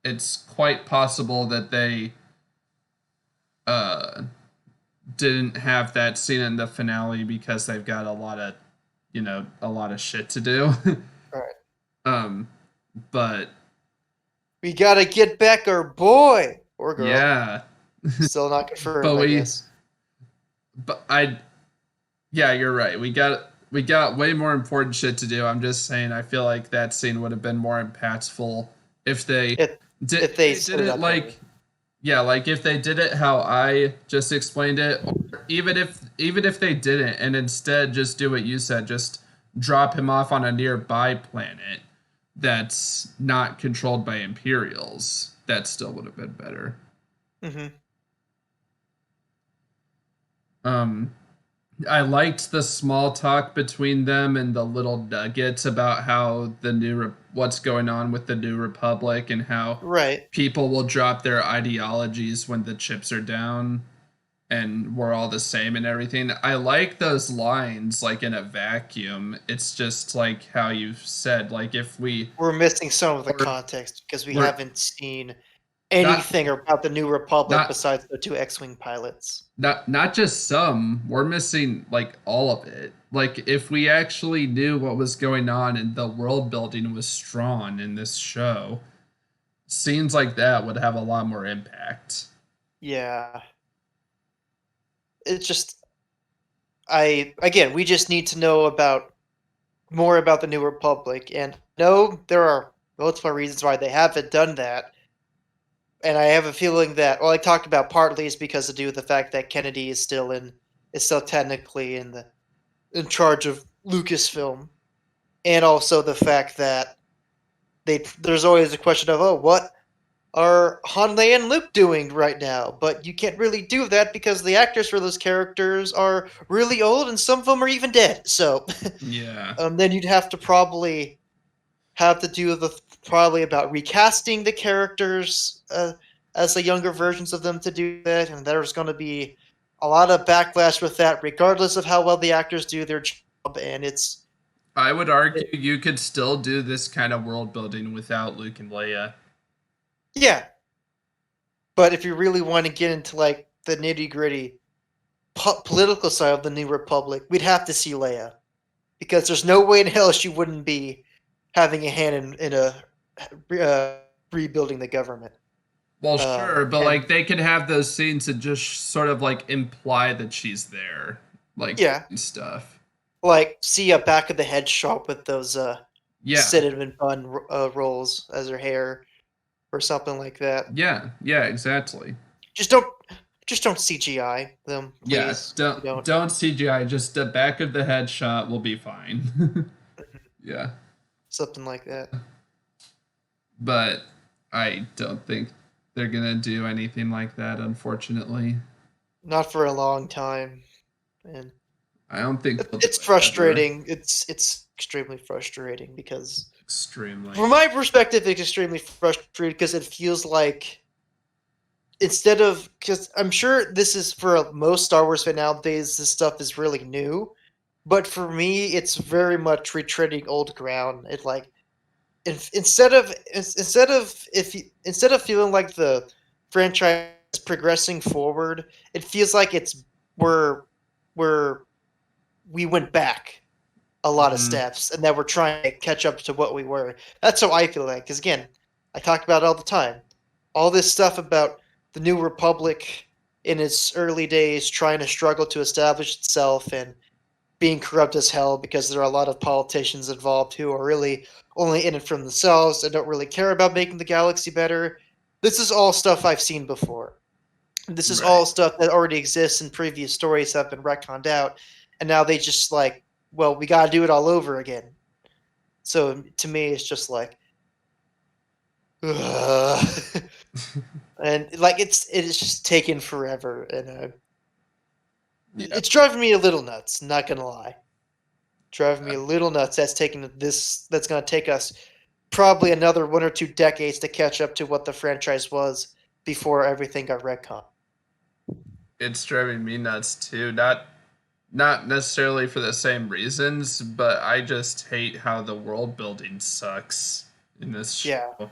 S1: it's quite possible that they uh didn't have that scene in the finale because they've got a lot of a lot of shit to do.
S2: All right.
S1: um but
S2: We gotta get back our boy or girl.
S1: yeah.
S2: Still not confirmed,
S1: but
S2: I
S1: we
S2: guess.
S1: but I Yeah, you're right. We got way more important shit to do. I'm just saying I feel like that scene would have been more impactful if
S2: If if
S1: if
S2: they
S1: they
S2: set
S1: did
S2: it
S1: it
S2: up better.
S1: like yeah, like if they did it how I just explained it, or even if they didn't and instead just do what you said, just drop him off on a nearby planet that's not controlled by Imperials, that still would have been better.
S2: Hmm.
S1: Um I liked the small talk between them and the little nuggets about how what's going on with the New Republic and how
S2: Right.
S1: people will drop their ideologies when the chips are down and we're all the same and everything. I like those lines like in a vacuum. It's just like how you said, like if we
S2: We're missing some of the
S1: were
S2: context because we
S1: we're
S2: haven't seen
S1: not
S2: anything about the New Republic
S1: not
S2: besides the two X-wing pilots.
S1: not just some, we're missing like all of it. Like if we actually knew what was going on and the world building was strong in this show, scenes like that would have a lot more impact.
S2: Yeah. It's just we just need to know about more about the New Republic, and no, there are multiple reasons why they haven't done that. And I have a feeling that, well, I talked about partly is because of due to the fact that Kennedy is still technically in charge of Lucasfilm, and also the fact that there's always a question of, oh, what are Han, Leia, and Luke doing right now? But you can't really do that because the actors for those characters are really old, and some of them are even dead. So,
S1: Yeah.
S2: then you'd have to probably have to do the probably about recasting the characters as the younger versions of them to do that, and there's going to be a lot of backlash with that, regardless of how well the actors do their job. And
S1: I would argue you could still do this kind of world building without Luke and Leia.
S2: yeah. But if you really want to get into like the nitty gritty political side of the New Republic, we'd have to see Leia, because there's no way in hell she wouldn't be having a hand in rebuilding the government.
S1: Well, sure, but
S2: And
S1: like they could have those scenes that just sort of like imply that she's there, like
S2: yeah,
S1: doing stuff.
S2: like see a back of the head shot with those
S1: Yeah,
S2: cinnamon bun rolls as her hair or something like that.
S1: yeah, exactly.
S2: Just don't, just don't CGI them,
S1: Yeah,
S2: please. You don't.
S1: don't CGI. Just the back of the head shot will be fine. Yeah,
S2: Something like that.
S1: but I don't think they're gonna do anything like that, unfortunately.
S2: Not for a long time, and
S1: I don't think they'll do
S2: it's
S1: it ever.
S2: frustrating. It's extremely frustrating because,
S1: Extremely.
S2: from my perspective, it's extremely frustrating because it feels like, instead of, because I'm sure this is for most Star Wars fan nowadays, this stuff is really new, but for me, it's very much retreading old ground. It like, instead of feeling like the franchise is progressing forward, it feels like it's we're we're we went back a lot of
S1: Mhm.
S2: steps, and that we're trying to catch up to what we were. That's how I feel like. Because again, I talk about it all the time. All this stuff about the New Republic in its early days, trying to struggle to establish itself and being corrupt as hell, because there are a lot of politicians involved who are really only in it for themselves and don't really care about making the galaxy better. This is all stuff I've seen before. This is
S1: Right.
S2: all stuff that already exists in previous stories that have been retconned out, and now they just like, well, we got to do it all over again. So to me, it's just like, ugh. And like it is just taking forever, and
S1: Yeah.
S2: it's driving me a little nuts. Not gonna lie, driving me a little nuts. That's taking this. That's gonna take us probably another 1 or 2 decades to catch up to what the franchise was before everything got retconned.
S1: It's driving me nuts too. Not necessarily for the same reasons, but I just hate how the world building sucks in this
S2: Yeah,
S1: show.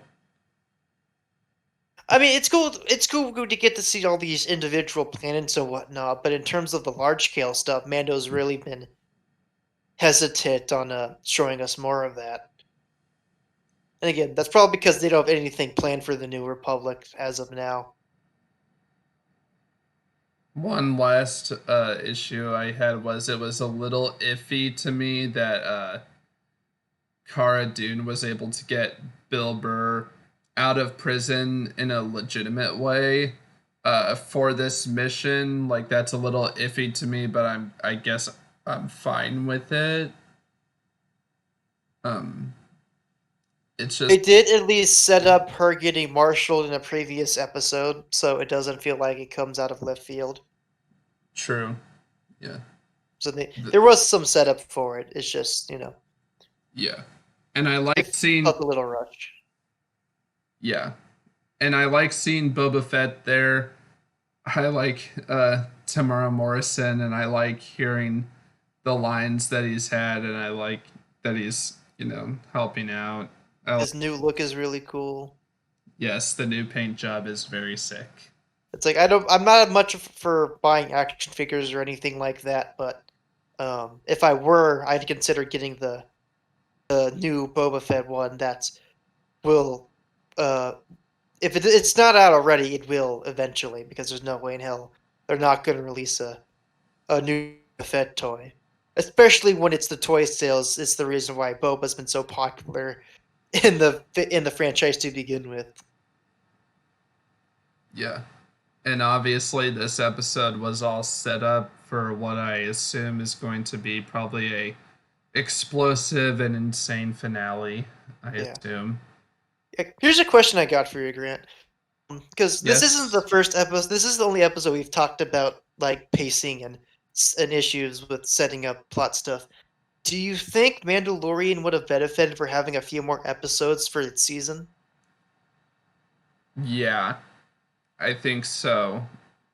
S2: I mean, it's cool. It's cool to get to see all these individual planets and whatnot. But in terms of the large scale stuff, Mando's really been hesitant on showing us more of that. And again, that's probably because they don't have anything planned for the New Republic as of now.
S1: One last issue I had was it was a little iffy to me that Cara Dune was able to get Bill Burr out of prison in a legitimate way for this mission. Like that's a little iffy to me, but I guess I'm fine with it. Um, it's
S2: They
S1: just
S2: did at least set up her getting marshaled in a previous episode, so it doesn't feel like it comes out of left field.
S1: true. Yeah.
S2: So
S1: The,
S2: there was some setup for it. It's just,
S1: yeah. And I
S2: it
S1: like seeing
S2: felt a little rushed.
S1: yeah. And I like seeing Boba Fett there. I like Tamara Morrison and I like hearing the lines that he's had and I like that he's, helping out.
S2: His new look is really cool.
S1: Yes, the new paint job is very sick.
S2: It's like I'm not much for buying action figures or anything like that, but if I were, I'd consider getting the new Boba Fett one. That will, uh, if it's not out already, it will eventually, because there's no way in hell they're not going to release a new Boba Fett toy, especially when it's the toy sales. It's the reason why Boba's been so popular in the franchise to begin with.
S1: Yeah. And obviously this episode was all set up for what I assume is going to be probably a explosive and insane finale, I
S2: Yeah.
S1: assume.
S2: Here's a question I got for you, Grant. Because this isn't the
S1: Yes.
S2: first episode. This is the only episode we've talked about like pacing and issues with setting up plot stuff. Do you think Mandalorian would have benefited for having a few more episodes for its season?
S1: Yeah, I think so.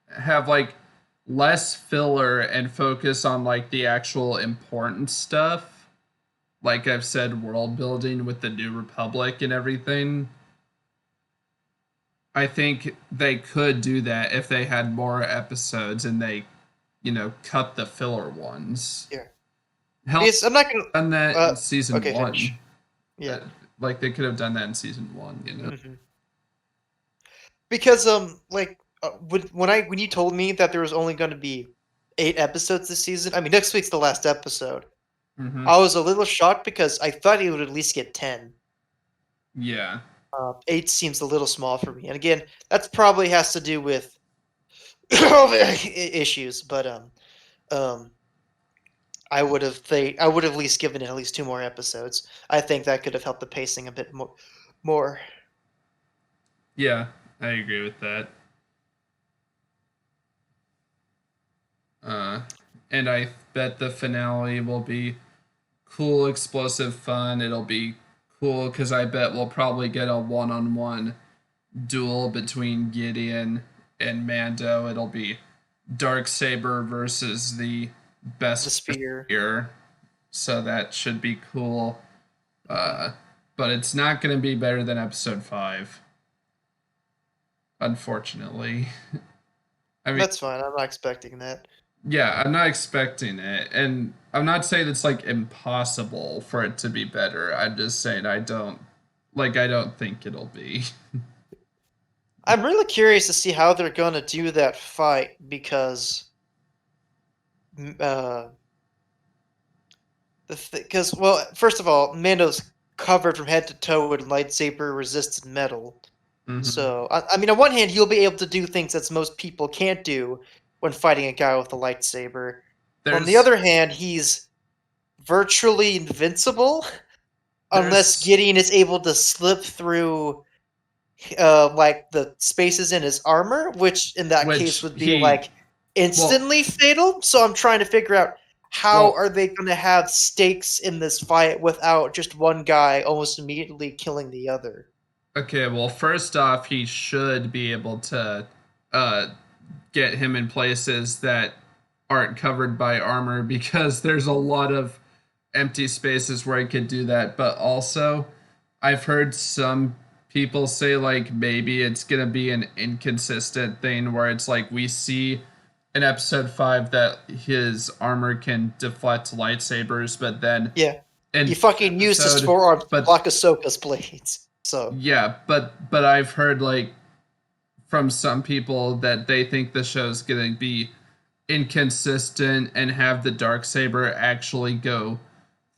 S1: Have like less filler and focus on like the actual important stuff. Like I've said, world building with the New Republic and everything. I think they could do that if they had more episodes and they, cut the filler ones.
S2: Yeah.
S1: Hell,
S2: Because I'm not gonna.
S1: done that in season
S2: Okay,
S1: one.
S2: finish. Yeah.
S1: Like they could have done that in season one.
S2: Hmm. Because like when you told me that there was only going to be 8 episodes this season, I mean next week's the last episode.
S1: Mm-hmm.
S2: I was a little shocked because I thought he would at least get 10.
S1: Yeah.
S2: 8 seems a little small for me, and again, that probably has to do with issues. But um, I would have at least given it at least 2 more episodes. I think that could have helped the pacing a bit more. More.
S1: Yeah, I agree with that. Uh, and I bet the finale will be cool, explosive, fun. It'll be cool because I bet we'll probably get a one-on-one duel between Gideon and Mando. It'll be Dark Saber versus the
S2: The
S1: best
S2: spear.
S1: here, so that should be cool. But it's not going to be better than episode 5, unfortunately. I mean,
S2: That's fine. I'm not expecting that.
S1: yeah, I'm not expecting it, and I'm not saying it's like impossible for it to be better. I'm just saying I don't think it'll be.
S2: I'm really curious to see how they're gonna do that fight because, uh, because well, first of all, Mando's covered from head to toe with lightsaber resistant metal.
S1: Hmm.
S2: So I mean, on one hand, he'll be able to do things that most people can't do when fighting a guy with a lightsaber. On the
S1: There's
S2: other hand, he's virtually invincible unless
S1: there's
S2: Gideon is able to slip through like the spaces in his armor, which in that case
S1: which
S2: would be
S1: he
S2: like
S1: well
S2: instantly fatal. So I'm trying to figure out how
S1: well
S2: are they going to have stakes in this fight without just one guy almost immediately killing the other.
S1: okay, well, first off, he should be able to uh get him in places that aren't covered by armor because there's a lot of empty spaces where I could do that. But also, I've heard some people say like maybe it's gonna be an inconsistent thing where it's like we see in episode 5 that his armor can deflect lightsabers, but then
S2: Yeah, he
S1: in
S2: fucking used his
S1: episode,
S2: forearms to
S1: but
S2: block Ahsoka's blades. So
S1: yeah, but I've heard like from some people that they think the show's gonna be inconsistent and have the dark saber actually go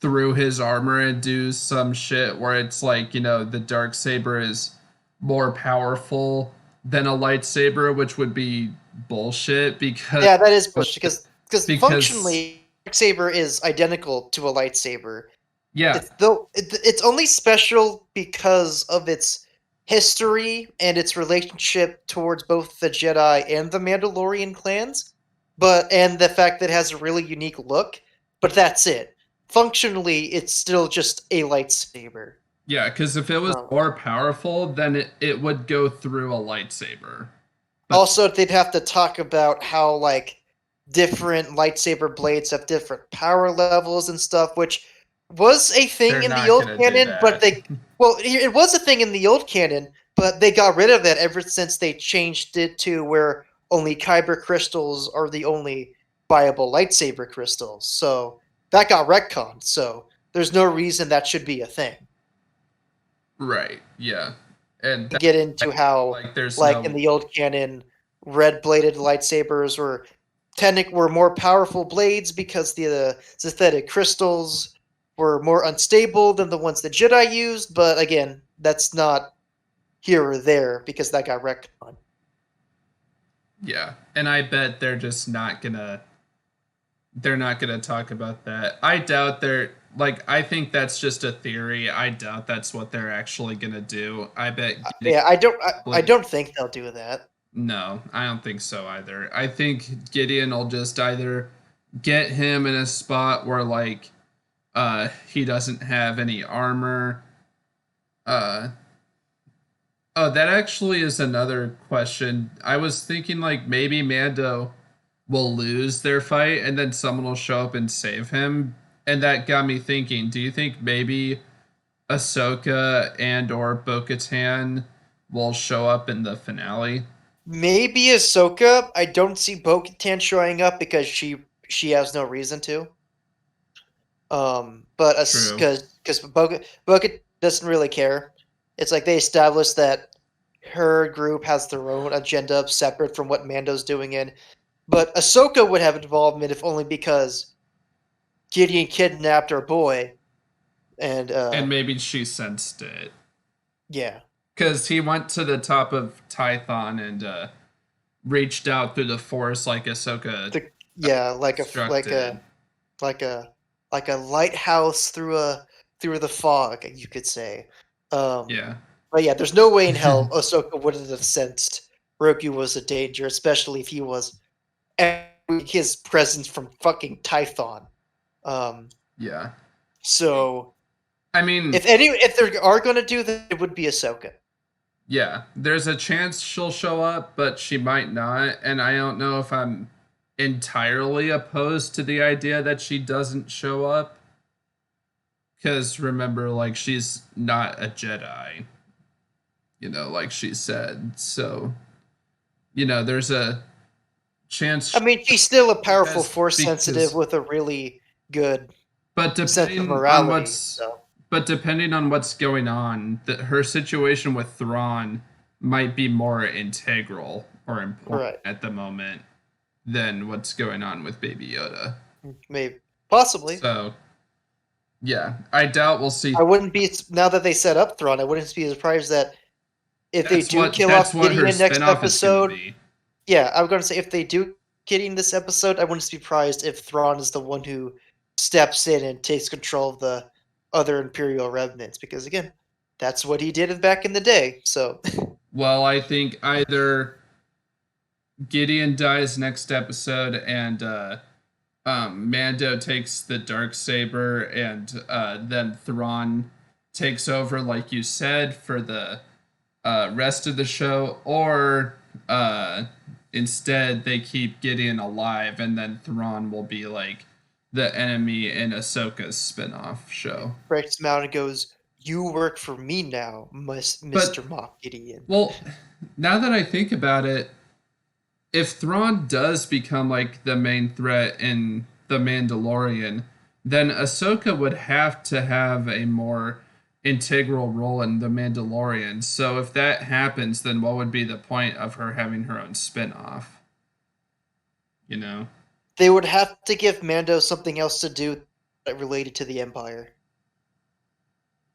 S1: through his armor and do some shit where it's like, the dark saber is more powerful than a lightsaber, which would be bullshit
S2: yeah, that is bullshit because
S1: because
S2: functionally, lightsaber is identical to a lightsaber.
S1: yeah,
S2: It's only special because of its history and its relationship towards both the Jedi and the Mandalorian clans, and the fact that it has a really unique look. But that's it. Functionally, it's still just a lightsaber.
S1: yeah, because if it was
S2: Um,
S1: more powerful, then it would go through a lightsaber. But
S2: Also, they'd have to talk about how like different lightsaber blades have different power levels and stuff, which was a thing
S1: they're
S2: in the
S1: not
S2: old
S1: gonna do
S2: canon, but
S1: that.
S2: it was a thing in the old canon, but they got rid of that ever since they changed it to where only kyber crystals are the only viable lightsaber crystals. So that got retconned. So there's no reason that should be a thing.
S1: Right, yeah. And
S2: And
S1: that,
S2: get into how,
S1: like there's
S2: like in
S1: no
S2: the old canon, red bladed lightsabers were more powerful blades because the synthetic crystals were more unstable than the ones the Jedi used. But again, that's not here or there because that got retconned.
S1: yeah. And I bet they're not gonna talk about that. I doubt they're like I think that's just a theory. I doubt that's what they're actually gonna do. I bet Gideon
S2: Yeah, I
S1: probably
S2: don't think they'll do that.
S1: no, I don't think so either. I think Gideon will just either get him in a spot where like he doesn't have any armor. Uh oh, that actually is another question. I was thinking like maybe Mando will lose their fight and then someone will show up and save him. And that got me thinking, do you think maybe Ahsoka and or Bo-Katan will show up in the finale?
S2: Maybe Ahsoka. I don't see Bo-Katan showing up because she has no reason to. But
S1: True.
S2: because Bo-Katan doesn't really care. It's like they established that her group has their own agenda separate from what Mando's doing in. But Ahsoka would have involvement if only because Gideon kidnapped her boy, and
S1: And maybe she sensed it.
S2: yeah,
S1: Because he went to the top of Tython and reached out through the force like Ahsoka
S2: the yeah
S1: instructed.
S2: like a like a lighthouse through the fog, you could say. Um,
S1: Yeah.
S2: but yeah, there's no way in hell Ahsoka wouldn't have sensed Roku was a danger, especially if he was his presence from fucking Tython. Um,
S1: Yeah.
S2: so
S1: I mean,
S2: if they are going to do that, it would be Ahsoka.
S1: yeah, there's a chance she'll show up, but she might not. And I don't know if I'm entirely opposed to the idea that she doesn't show up. Because remember, like, she's not a Jedi, like she said. So, there's a chance
S2: I mean, she's still a
S1: she
S2: powerful
S1: has,
S2: force sensitive
S1: because,
S2: with a really good
S1: but
S2: sense of
S1: depending on
S2: morality.
S1: what's,
S2: So
S1: but depending on what's going on, that her situation with Thrawn might be more integral or important
S2: right,
S1: at the moment than what's going on with Baby Yoda.
S2: maybe possibly.
S1: So, yeah, I doubt we'll see.
S2: I wouldn't be now that they set up Thrawn. I wouldn't be surprised that if they
S1: That's
S2: do
S1: what
S2: kill off
S1: that's what her
S2: Gideon next
S1: spinoff is going to
S2: episode.
S1: be.
S2: Yeah, I'm going to say if they do Gideon this episode, I wouldn't be surprised if Thrawn is the one who steps in and takes control of the other Imperial remnants because again, that's what he did back in the day. So
S1: Well, I think either Gideon dies next episode and Mando takes the dark saber and then Thrawn takes over, like you said, for the rest of the show, or instead they keep Gideon alive and then Thrawn will be like the enemy in Ahsoka's spin-off show.
S2: breaks him out and goes, "You work for me now, Mister
S1: But
S2: Moff Gideon."
S1: well, now that I think about it, if Thrawn does become like the main threat in The Mandalorian, then Ahsoka would have to have a more integral role in The Mandalorian. So if that happens, then what would be the point of her having her own spin-off? You know?
S2: They would have to give Mando something else to do related to the Empire.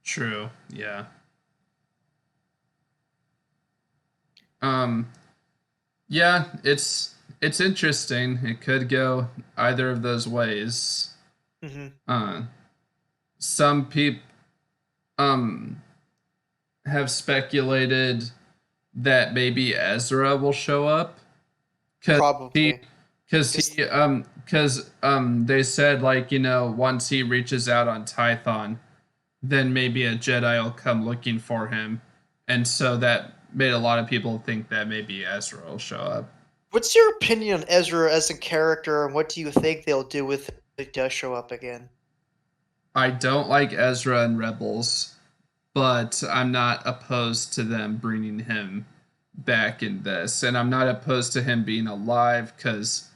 S1: True. Yeah. Um yeah, it's interesting. It could go either of those ways.
S2: Mm-hmm.
S1: Some people um have speculated that maybe Ezra will show up because he
S2: Probably.
S1: because they said, like, once he reaches out on Tython, then maybe a Jedi will come looking for him, and so that made a lot of people think that maybe Ezra will show up.
S2: What's your opinion on Ezra as a character, and what do you think they'll do with him if he does show up again?
S1: I don't like Ezra and Rebels, but I'm not opposed to them bringing him back in this, and I'm not opposed to him being alive because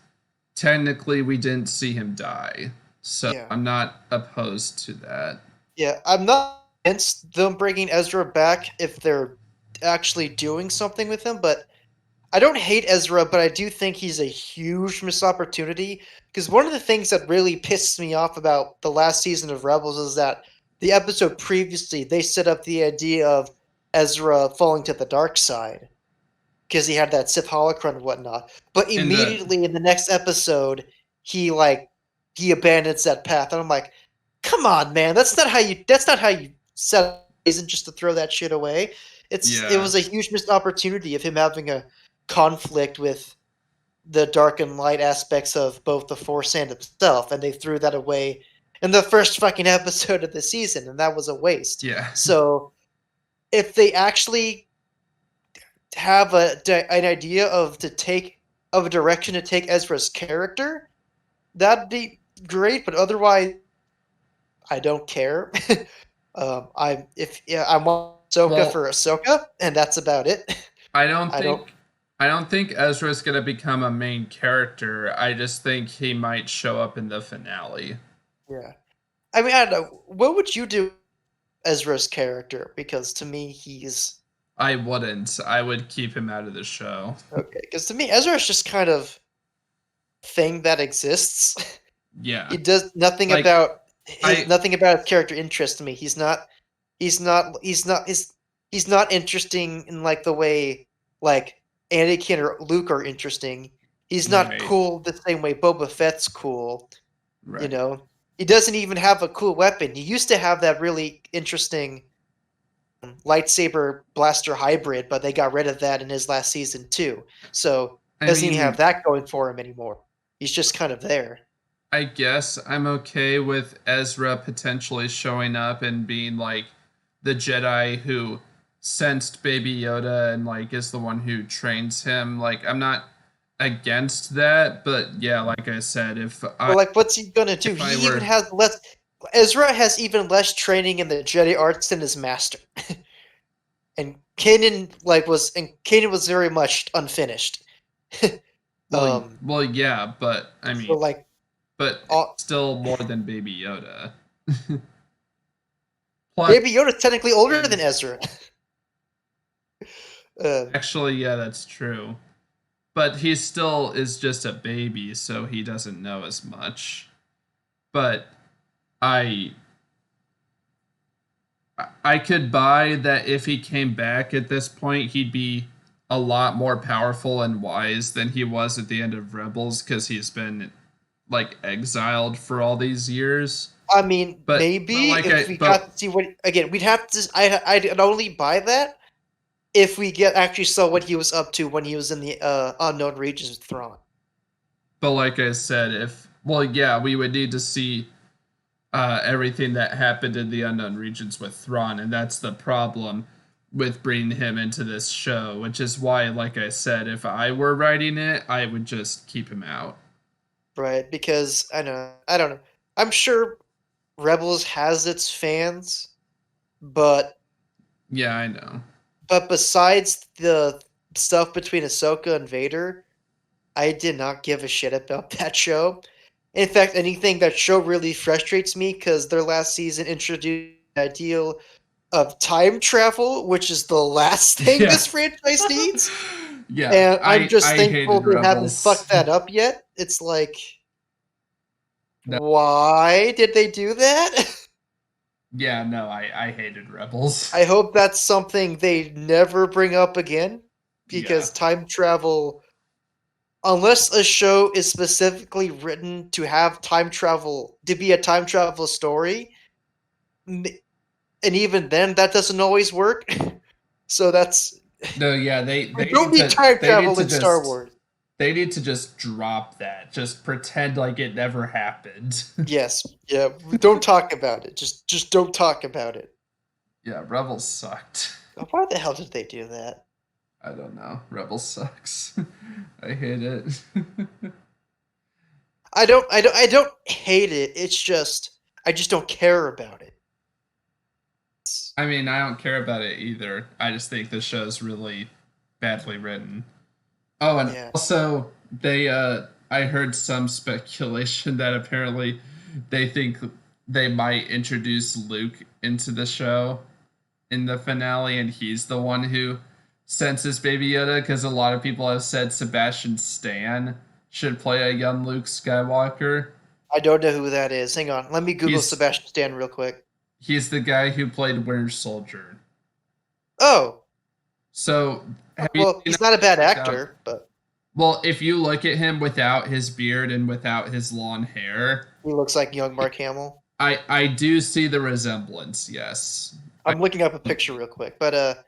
S1: technically we didn't see him die, so
S2: Yeah.
S1: I'm not opposed to that.
S2: Yeah, I'm not against them bringing Ezra back if they're actually doing something with him, but I don't hate Ezra, but I do think he's a huge missed opportunity. Because one of the things that really pisses me off about the last season of Rebels is that the episode previously they set up the idea of Ezra falling to the dark side because he had that Sith holocron and whatnot. But
S1: In the
S2: immediately in the next episode, he abandons that path, and I'm like, come on, man, that's not how you set up a season just to throw that shit away. It
S1: Yeah,
S2: was a huge missed opportunity of him having a conflict with the dark and light aspects of both the Force and himself, and they threw that away in the first fucking episode of the season, and that was a waste.
S1: yeah,
S2: So if they actually have an idea of to take of a direction to take Ezra's character, that'd be great. But otherwise, I don't care. I want Ahsoka
S1: Well,
S2: for Ahsoka, and that's about it.
S1: I don't
S2: I don't.
S1: think I don't think Ezra's gonna become a main character. I just think he might show up in the finale.
S2: Yeah. I mean, I don't know. What would you do Ezra's character? Because to me, he's
S1: I wouldn't. I would keep him out of the show.
S2: okay. Because to me, Ezra is just kind of thing that exists.
S1: Yeah.
S2: He does nothing
S1: Like
S2: about
S1: I
S2: his character interests me. He's not. He's not interesting in like the way like Anakin or Luke are interesting. He's not
S1: right.
S2: cool the same way Boba Fett's cool. You
S1: Right.
S2: know, he doesn't even have a cool weapon. He used to have that really interesting lightsaber blaster hybrid, but they got rid of that in his last season too. So
S1: I
S2: doesn't even have
S1: mean,
S2: that going for him anymore. He's just kind of there.
S1: I guess I'm okay with Ezra potentially showing up and being like the Jedi who sensed Baby Yoda and like is the one who trains him. Like I'm not against that, but yeah, like I said,
S2: But like, what's he gonna do?
S1: if I
S2: He even
S1: were
S2: has less. Ezra has even less training in the Jedi arts than his master, and Kanan was very much unfinished. um,
S1: well yeah, but I
S2: so
S1: mean,
S2: like,
S1: but
S2: all,
S1: still more than Baby Yoda. Plus,
S2: Baby Yoda's technically older
S1: and
S2: than Ezra. uh,
S1: actually, yeah, that's true. But he still is just a baby, so he doesn't know as much. But I I could buy that if he came back at this point, he'd be a lot more powerful and wise than he was at the end of Rebels because he's been like exiled for all these years.
S2: I mean,
S1: But
S2: maybe
S1: like
S2: if
S1: I
S2: we
S1: but
S2: got to see what again, we'd have to. I'd only buy that if we get actually saw what he was up to when he was in the unknown regions with Thrawn.
S1: but like I said, if well yeah, we would need to see everything that happened in the unknown regions with Thrawn, and that's the problem with bringing him into this show, which is why, like I said, if I were writing it, I would just keep him out.
S2: Right, because I don't know. I'm sure Rebels has its fans, but
S1: Yeah, I know.
S2: besides the stuff between Ahsoka and Vader, I did not give a shit about that show. In fact, anything that show really frustrates me because their last season introduced the idea of time travel, which is the last thing
S1: Yeah.
S2: this franchise needs.
S1: Yeah,
S2: And I'm just
S1: I
S2: thankful
S1: hated
S2: they haven't
S1: Rebels.
S2: fucked that up yet. It's like,
S1: No,
S2: why did they do that?
S1: yeah, no, I hated Rebels.
S2: I hope that's something they never bring up again
S1: Yeah.
S2: because time travel, unless a show is specifically written to have time travel, to be a time travel story, and even then, that doesn't always work. So that's.
S1: No, yeah,
S2: We don't need time
S1: they need
S2: travel
S1: to
S2: in Star
S1: just
S2: Wars.
S1: they need to just drop that. Just pretend like it never happened.
S2: Yes, yeah, don't talk about it. Just don't talk about it.
S1: Yeah, Rebels sucked.
S2: Why the hell did they do that?
S1: I don't know. Rebel sucks. I hate it.
S2: I don't hate it. It's just I just don't care about it.
S1: I mean, I don't care about it either. I just think the show's really badly written. Oh, and
S2: Yeah.
S1: also I heard some speculation that apparently they think they might introduce Luke into the show in the finale and he's the one who senses Baby Yoda because a lot of people have said Sebastian Stan should play a young Luke Skywalker.
S2: I don't know who that is. Hang on. Let me Google
S1: He's
S2: Sebastian Stan real quick.
S1: he's the guy who played Winter Soldier.
S2: Oh,
S1: So have you
S2: well,
S1: seen
S2: he's not a bad
S1: without
S2: actor, but
S1: well, if you look at him without his beard and without his long hair,
S2: he looks like young Mark Hamill.
S1: I do see the resemblance, yes.
S2: I'm looking up a picture real quick, but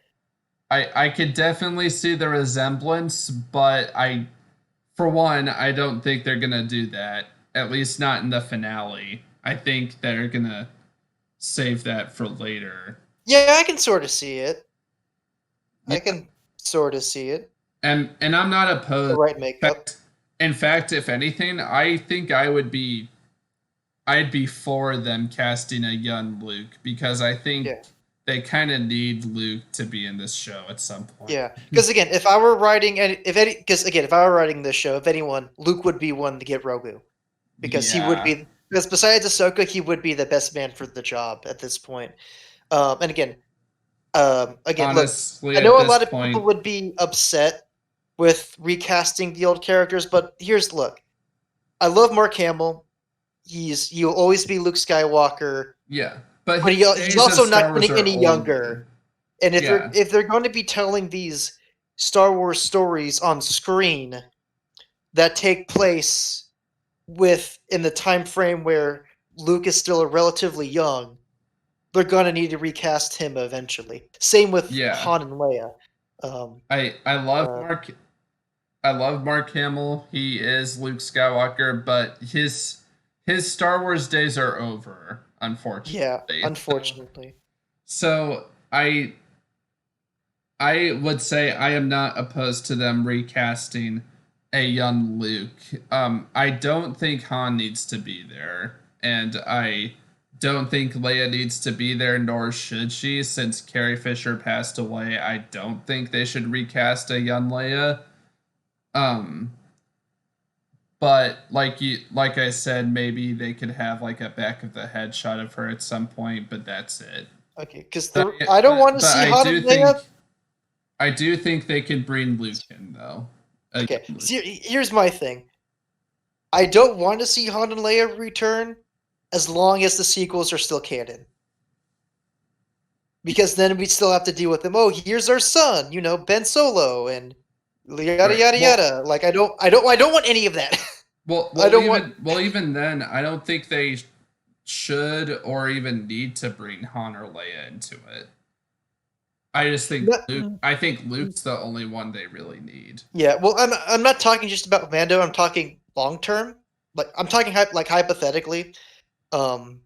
S1: I could definitely see the resemblance, but I for one, I don't think they're gonna do that. At least not in the finale. I think they're gonna save that for later.
S2: yeah, I can sort of see it.
S1: Yeah,
S2: I can sort of see it.
S1: and I'm not
S2: the
S1: opposed.
S2: right makeup.
S1: In fact, if anything, I think I'd be for them casting a young Luke because I think
S2: Yeah,
S1: they kind of need Luke to be in this show at some point.
S2: yeah. Because again, if I were writing, and because again, if I were writing this show, if anyone, Luke would be one to get Rogu because he would
S1: Yeah,
S2: be because besides Ahsoka, he would be the best man for the job at this point. And again, look,
S1: honestly,
S2: I
S1: at
S2: know a
S1: this
S2: lot of people
S1: point,
S2: would be upset with recasting the old characters, but look. I love Mark Hamill. He'll always be Luke Skywalker,
S1: yeah. But
S2: but
S1: his
S2: he's
S1: days in
S2: also
S1: Star
S2: not
S1: Wars
S2: getting
S1: are
S2: any
S1: over.
S2: younger. And
S1: Yeah,
S2: if they're going to be telling these Star Wars stories on screen that take place with in the time frame where Luke is still relatively young, they're going to need to recast him eventually. Same with
S1: yeah.
S2: Han and Leia. Um,
S1: I love
S2: uh,
S1: Mark Hamill. He is Luke Skywalker, but his Star Wars days are over,
S2: yeah,
S1: unfortunately.
S2: unfortunately.
S1: So I would say I am not opposed to them recasting a young Luke. I don't think Han needs to be there, and I don't think Leia needs to be there, nor should she, since Carrie Fisher passed away. I don't think they should recast a young Leia. Um, but like I said, maybe they could have like a back of the head shot of her at some point, but that's it.
S2: Okay, because
S1: But
S2: I don't want to
S1: but
S2: see Han and Leia.
S1: I do think they could bring Luke in though. A
S2: Okay,
S1: young Luke.
S2: see, here's my thing. I don't want to see Han and Leia return as long as the sequels are still canon. Because then we'd still have to deal with them. Oh, here's our son, Ben Solo, and yada
S1: Right.
S2: yada yada. Like I don't want any of that. I don't want.
S1: Even then, I don't think they should or even need to bring Han or Leia into it. I just think Luke.
S2: No,
S1: I think Luke's the only one they really need.
S2: yeah, well, I'm not talking just about Mando. I'm talking long term. Like I'm talking like hypothetically. Um,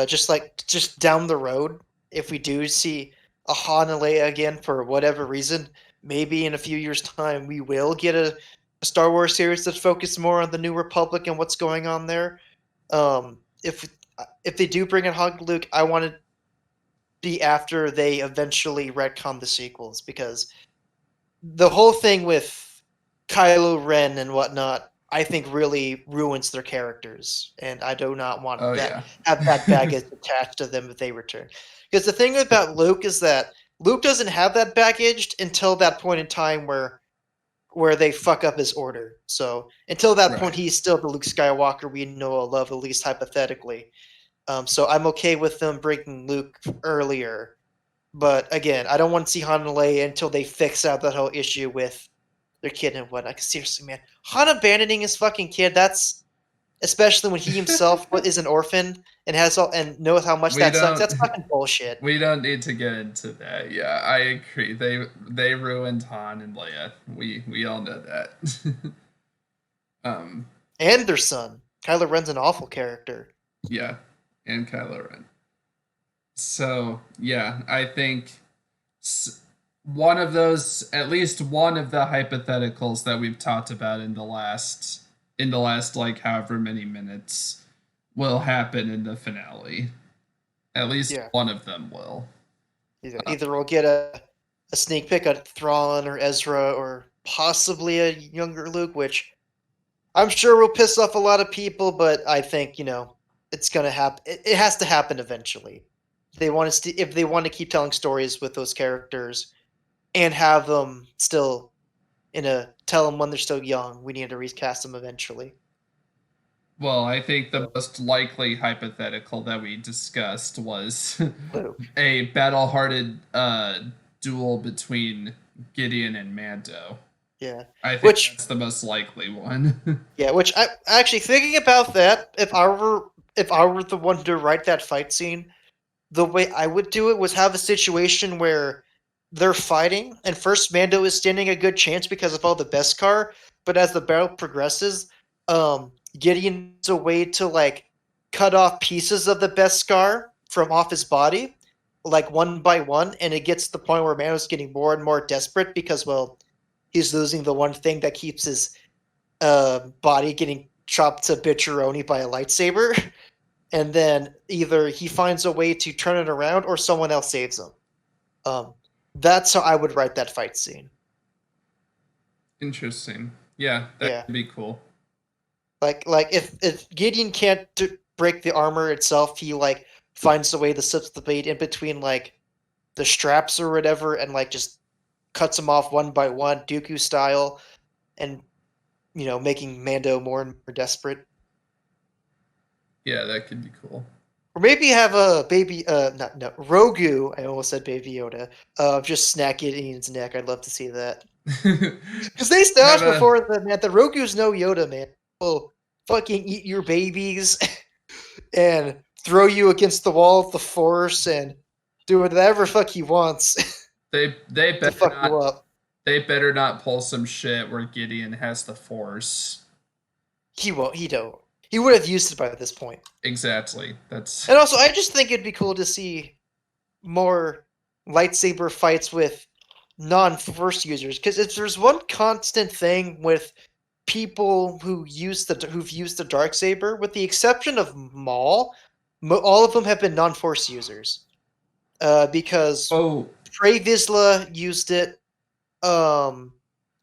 S2: just down the road, if we do see a Han and Leia again for whatever reason, maybe in a few years' time we will get a Star Wars series that's focused more on the New Republic and what's going on there. If they do bring in Han and Luke, I want to be after they eventually retcon the sequels because the whole thing with Kylo Ren and whatnot, I think really ruins their characters, and I do not want
S1: Oh
S2: that
S1: yeah.
S2: have that baggage attached to them if they return. Because the thing about Luke is that Luke doesn't have that baggage until that point in time where they fuck up his order. So until that point,
S1: Right.
S2: he's still the Luke Skywalker we know and love, at least hypothetically. So I'm okay with them bringing Luke earlier. But again, I don't want to see Han and Leia until they fix out that whole issue with their kid and whatnot. 'Cause seriously, man, Han abandoning his fucking kid, that's especially when he himself is an orphan and has all and knows how much
S1: we
S2: that sucks.
S1: don't
S2: That's fucking bullshit.
S1: we don't need to get into that. Yeah, I agree. They ruined Han and Leia. We all know that. um
S2: And their son. Kylo Ren's an awful character.
S1: yeah, and Kylo Ren. So, yeah, I think one of those, at least one of the hypotheticals that we've talked about in the last like however many minutes will happen in the finale. At least
S2: Yeah.
S1: one of them will.
S2: Either we'll get a sneak peek at Thrawn or Ezra or possibly a younger Luke, which I'm sure will piss off a lot of people, but I think, it's gonna happen. It has to happen eventually. If they want to keep telling stories with those characters and have them still tell them when they're still young, we need to recast them eventually.
S1: Well, I think the
S2: So,
S1: most likely hypothetical that we discussed was
S2: Luke.
S1: a battle-hearted duel between Gideon and Mando.
S2: Yeah.
S1: I think
S2: Which
S1: that's the most likely one.
S2: Yeah, which I actually thinking about that, if I were the one to write that fight scene, the way I would do it was have a situation where they're fighting, and first Mando is standing a good chance because of all the Beskar, but as the battle progresses, Gideon's a way to like cut off pieces of the Beskar from off his body, like one by one, and it gets to the point where Mando's getting more and more desperate because, well, he's losing the one thing that keeps his body getting chopped to bitcheroni by a lightsaber, and then either he finds a way to turn it around or someone else saves him. Um, that's how I would write that fight scene.
S1: Interesting. Yeah, that
S2: Yeah,
S1: could be cool.
S2: like if Gideon can't break the armor itself, he like finds a way to slip the blade in between like the straps or whatever, and like just cuts them off one by one, Dooku style, and making Mando more and more desperate.
S1: Yeah, that could be cool.
S2: Or maybe have a baby, not no Rogu. I almost said Baby Yoda. Just snack Gideon's neck. I'd love to see that. Because they
S1: Have
S2: established
S1: a
S2: before that, man, that Rogu's no Yoda, man. Will fucking eat your babies and throw you against the wall of the Force and do whatever fuck he wants
S1: they
S2: to
S1: better
S2: fuck you
S1: not
S2: up.
S1: they better not pull some shit where Gideon has the Force.
S2: He won't. He don't. He would have used it by this point.
S1: Exactly. That's
S2: And also, I just think it'd be cool to see more lightsaber fights with non-force users, because if there's one constant thing with people who've used the dark saber, with the exception of Maul, all of them have been non-force users. Because
S1: oh
S2: Prey Vizsla used it, um,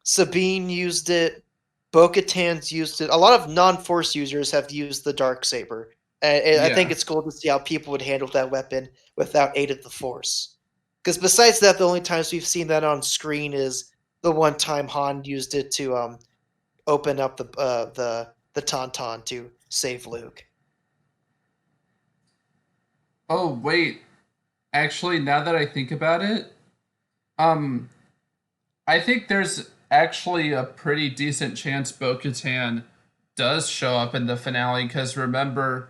S2: Sabine used it, Bo-Katan's used it. A lot of non-force users have used the dark saber. And I think
S1: yeah.
S2: it's cool to see how people would handle that weapon without aid of the force. Because besides that, the only times we've seen that on screen is the one time Han used it to open up the tauntaun to save Luke.
S1: Oh wait. Actually, now that I think about it, um I think there's actually a pretty decent chance Bo-Katan does show up in the finale because remember,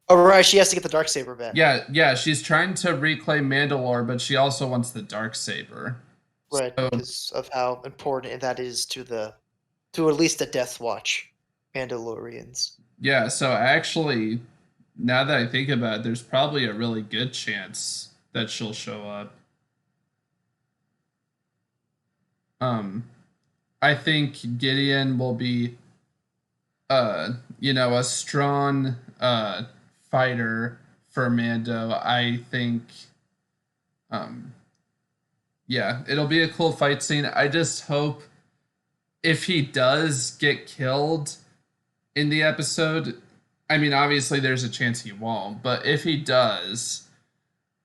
S2: Oh right, she has to get the dark saber back.
S1: yeah, she's trying to reclaim Mandalore, but she also wants the dark saber.
S2: Right,
S1: So
S2: because of how important that is to at least the Death Watch Mandalorians.
S1: yeah, so actually, now that I think about it, there's probably a really good chance that she'll show up. Um, I think Gideon will be, a strong fighter for Mando. I think, um, yeah, it'll be a cool fight scene. I just hope if he does get killed in the episode, I mean, obviously there's a chance he won't, but if he does,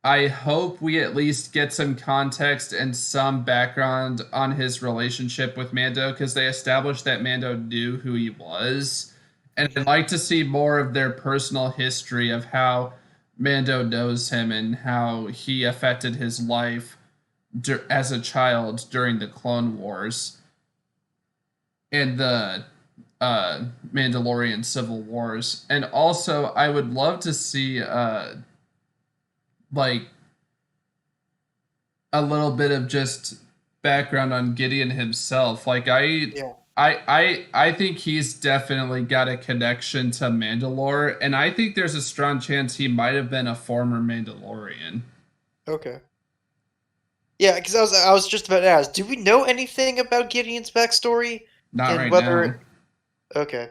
S1: I hope we at least get some context and some background on his relationship with Mando because they established that Mando knew who he was. And I'd
S2: Mhm.
S1: like to see more of their personal history of how Mando knows him and how he affected his life as a child during the Clone Wars and the Mandalorian Civil Wars. And also, I would love to see like a little bit of just background on Gideon himself. Like
S2: Yeah.
S1: I think he's definitely got a connection to Mandalore, and I think there's a strong chance he might have been a former Mandalorian.
S2: Okay. Yeah, because I was just about to ask, do we know anything about Gideon's backstory
S1: Not
S2: and
S1: right now.
S2: whether? Okay.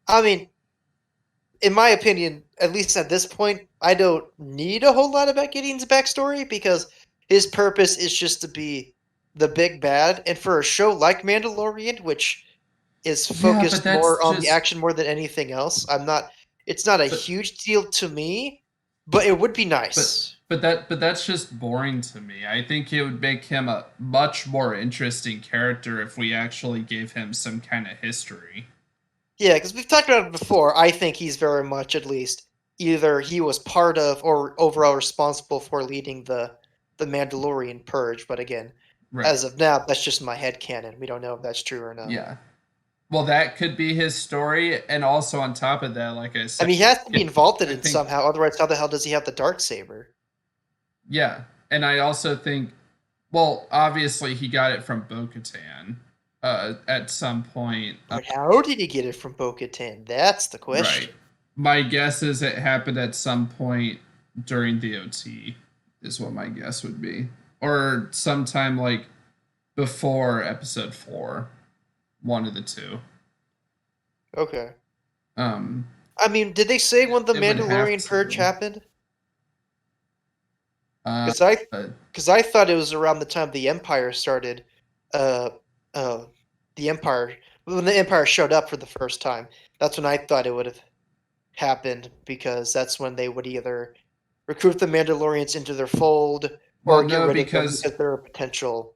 S2: I mean, in my opinion, at least at this point, I don't need a whole lot about Gideon's backstory because his purpose is just to be the big bad, and for a show like Mandalorian, which is
S1: Yeah, but
S2: focused
S1: that's
S2: more on the
S1: just
S2: action more than anything else, I'm not. It's not a
S1: but
S2: huge deal to me, but it would be
S1: but
S2: nice.
S1: but that's just boring to me. I think it would make him a much more interesting character if we actually gave him some kind of history.
S2: Yeah, because we've talked about it before. I think he's very much, at least, either he was part of or overall responsible for leading the Mandalorian purge. But again,
S1: Right.
S2: as of now, that's just my head canon. We don't know if that's true or not.
S1: Yeah. Well, that could be his story, and also on top of that, like I
S2: I
S1: said,
S2: mean, he has to be involved in
S1: I
S2: it
S1: think
S2: somehow. Otherwise, how the hell does he have the dark saber?
S1: yeah, and I also think, well, obviously he got it from Bo-Katan, at some point,
S2: But how did he get it from Bo-Katan? That's the
S1: right.
S2: question.
S1: My guess is it happened at some point during the OT, is what my guess would be, or sometime like before episode 4, one of the two.
S2: Okay.
S1: Um,
S2: I mean, did they say when the
S1: it would have
S2: Mandalorian purge
S1: to.
S2: happened?
S1: Uh,
S2: Because I,
S1: uh,
S2: because I thought it was around the time the Empire started. Uh, uh, the Empire when the Empire showed up for the first time. That's when I thought it would have happened because that's when they would either recruit the Mandalorians into their fold
S1: well,
S2: or get
S1: no,
S2: rid of them
S1: because
S2: because they're a potential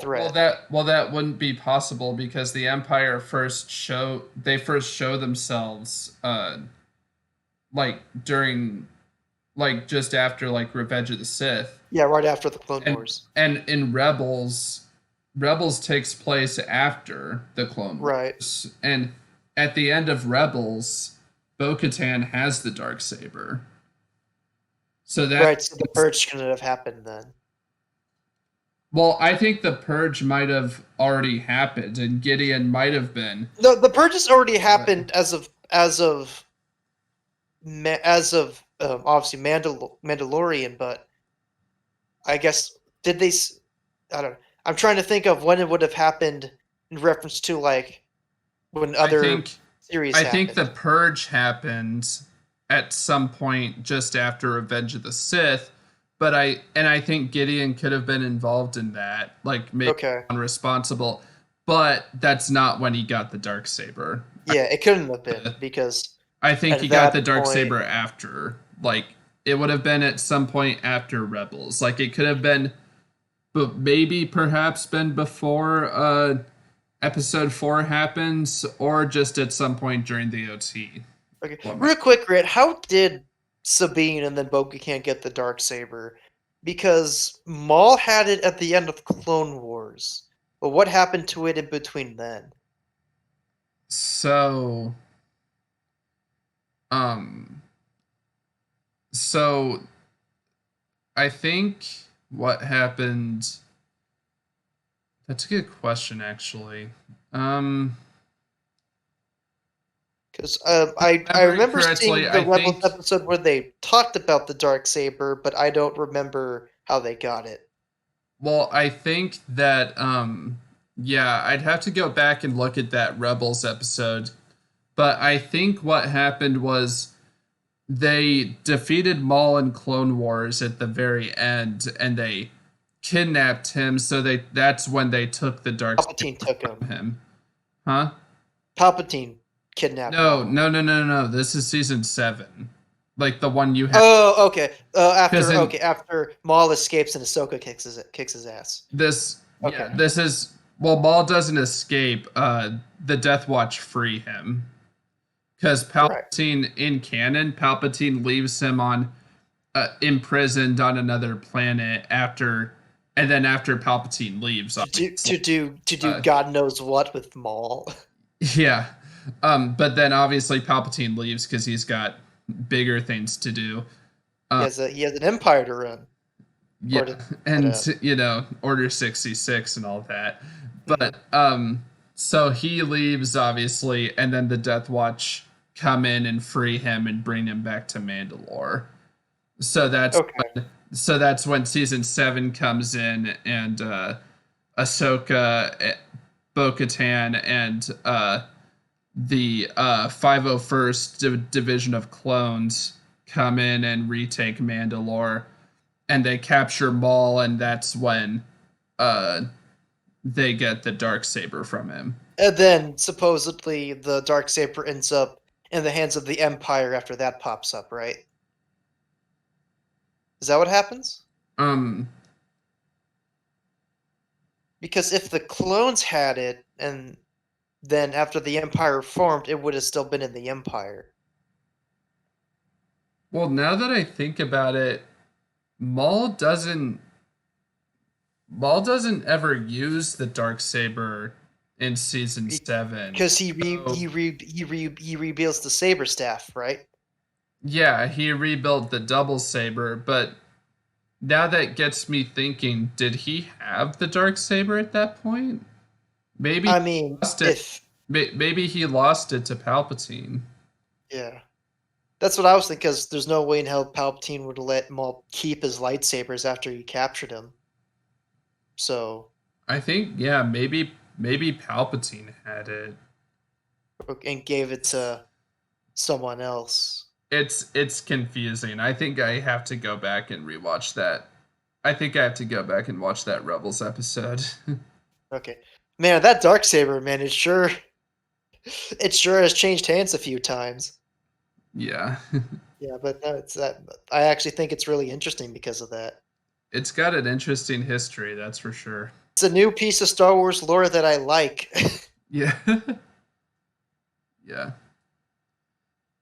S2: threat.
S1: that wouldn't be possible because the Empire first show themselves like during like just after like Revenge of the Sith.
S2: Yeah, right after the Clone
S1: and
S2: Wars.
S1: and in Rebels takes place after the Clone
S2: Right.
S1: Wars, and at the end of Rebels, Bo-Katan has the dark saber. So that
S2: Right, so the purge couldn't have happened then.
S1: well, I think the purge might have already happened, and Gideon might have been.
S2: The purge has already
S1: But
S2: happened as of obviously Mandalorian, but I guess did they? I don't know. I'm trying to think of when it would have happened in reference to like when
S1: I
S2: other
S1: think
S2: series
S1: I think the
S2: happened.
S1: purge happened at some point just after Revenge of the Sith, but I think Gideon could have been involved in that, like maybe
S2: Okay,
S1: responsible, but that's not when he got the dark saber.
S2: yeah, it couldn't have been because
S1: I think he
S2: at
S1: got the
S2: that
S1: dark
S2: point,
S1: saber after, like it would have been at some point after Rebels. Like it could have been, but maybe perhaps been before episode 4 happens, or just at some point during the OT.
S2: okay,
S1: Format.
S2: real quick, Grit, how did Sabine and then Bo-Katan get the dark saber? Because Maul had it at the end of Clone Wars, but what happened to it in between then?
S1: So, um, so I think what happened. That's a good question, actually. Um,
S2: Because I
S1: Remembering
S2: remember
S1: correctly,
S2: seeing the
S1: I
S2: Rebels
S1: think.
S2: episode where they talked about the dark saber, but I don't remember how they got it.
S1: Well, I think that. Yeah, I'd have to go back and look at that Rebels episode, but I think what happened was they defeated Maul in Clone Wars at the very end, and they kidnapped him. So that's when they took the dark
S2: Palpatine
S1: saber
S2: took him.
S1: from him, huh?
S2: Palpatine kidnapped
S1: No,
S2: Maul.
S1: no, no, no, no. This is season 7, like the one you have.
S2: Oh, okay.
S1: Because in
S2: After Maul escapes and Ahsoka kicks his ass.
S1: this, yeah,
S2: Okay.
S1: this is well, Maul doesn't escape. The Death Watch free him because
S2: Right.
S1: Palpatine in canon, Palpatine leaves him on imprisoned on another planet after, and then after Palpatine leaves,
S2: To do
S1: obviously.
S2: to do to do
S1: Uh,
S2: God knows what with Maul.
S1: yeah. But then obviously Palpatine leaves because he's got bigger things to do.
S2: He has an empire to run. Or
S1: Yeah,
S2: to
S1: and
S2: uh,
S1: Order 66 and all that.
S2: mhm.
S1: But so he leaves obviously, and then the Death Watch come in and free him and bring him back to Mandalore. So
S2: Okay.
S1: that's when season 7 comes in, and Ahsoka, Bo-Katan, and the 501st Division of Clones come in and retake Mandalore, and they capture Maul, and that's when uh, they get the dark saber from him.
S2: And then supposedly the dark saber ends up in the hands of the Empire after that pops up, right? Is that what happens?
S1: Um,
S2: Because if the clones had it, and then after the Empire formed, it would have still been in the Empire.
S1: well, now that I think about it, Maul doesn't Maul doesn't ever use the dark saber in season 7.
S2: Because
S1: So
S2: he reveals the saber staff, right?
S1: yeah, he rebuilt the double saber, but now that gets me thinking, did he have the dark saber at that point? Maybe
S2: I
S1: he
S2: mean,
S1: lost it.
S2: if
S1: Maybe he lost it to Palpatine.
S2: yeah, that's what I was thinking. Because there's no way in hell Palpatine would let Maul keep his lightsabers after he captured him. So
S1: I think yeah, maybe Palpatine had it.
S2: and gave it to someone else.
S1: It's confusing. I think I have to go back and rewatch that. I think I have to go back and watch that Rebels episode.
S2: Okay, man, that dark saber, man, it sure has changed hands a few times.
S1: Yeah.
S2: Yeah, but no, it's that. I actually think it's really interesting because of that.
S1: It's got an interesting history, that's for sure.
S2: It's a new piece of Star Wars lore that I like.
S1: Yeah. Yeah.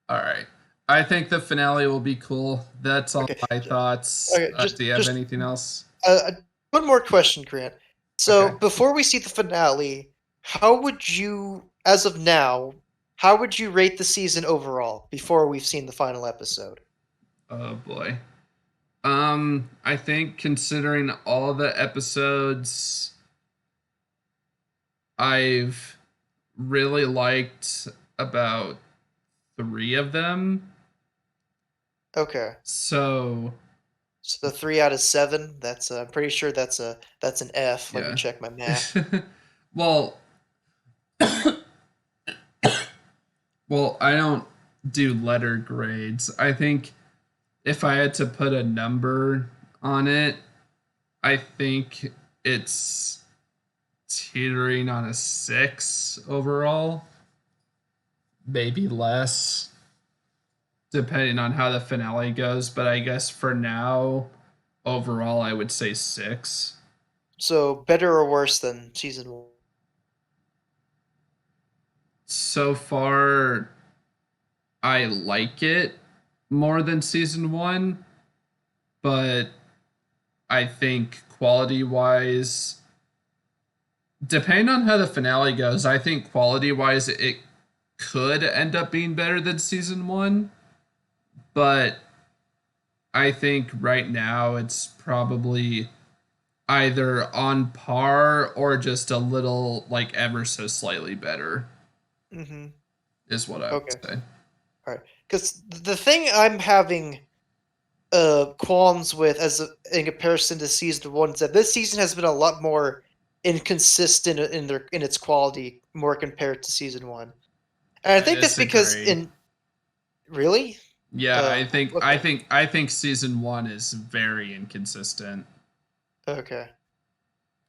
S1: All right. I think the finale will be cool. That's all
S2: Okay,
S1: my thoughts.
S2: okay,
S1: Do you have anything else?
S2: one more question, Grant. So
S1: Okay.
S2: before we see the finale, how would you, as of now, how would you rate the season overall before we've seen the final episode?
S1: Oh boy. I think considering all the episodes, I've really liked about 3 of them.
S2: Okay,
S1: So
S2: so the 3 out of 7. That's I'm pretty sure that's an F. Let me
S1: yeah.
S2: check my math.
S1: Well, well, I don't do letter grades. I think if I had to put a number on it, I think it's teetering on a 6 overall, maybe less, depending on how the finale goes. But I guess for now, overall, I would say 6.
S2: So better or worse than season 1?
S1: So far, I like it more than season 1, but I think quality wise, depending on how the finale goes, I think quality wise, it could end up being better than season 1, but I think right now it's probably either on par or just a little like ever so slightly better
S2: Mm-hmm.
S1: is what I would
S2: Okay.
S1: say.
S2: All right. Because the thing I'm having qualms with in comparison to season 1 is that this season has been a lot more inconsistent in its quality more compared to season 1. And I
S1: I
S2: think that's because
S1: disagree.
S2: in really
S1: Yeah,
S2: okay.
S1: I think season 1 is very inconsistent
S2: Okay.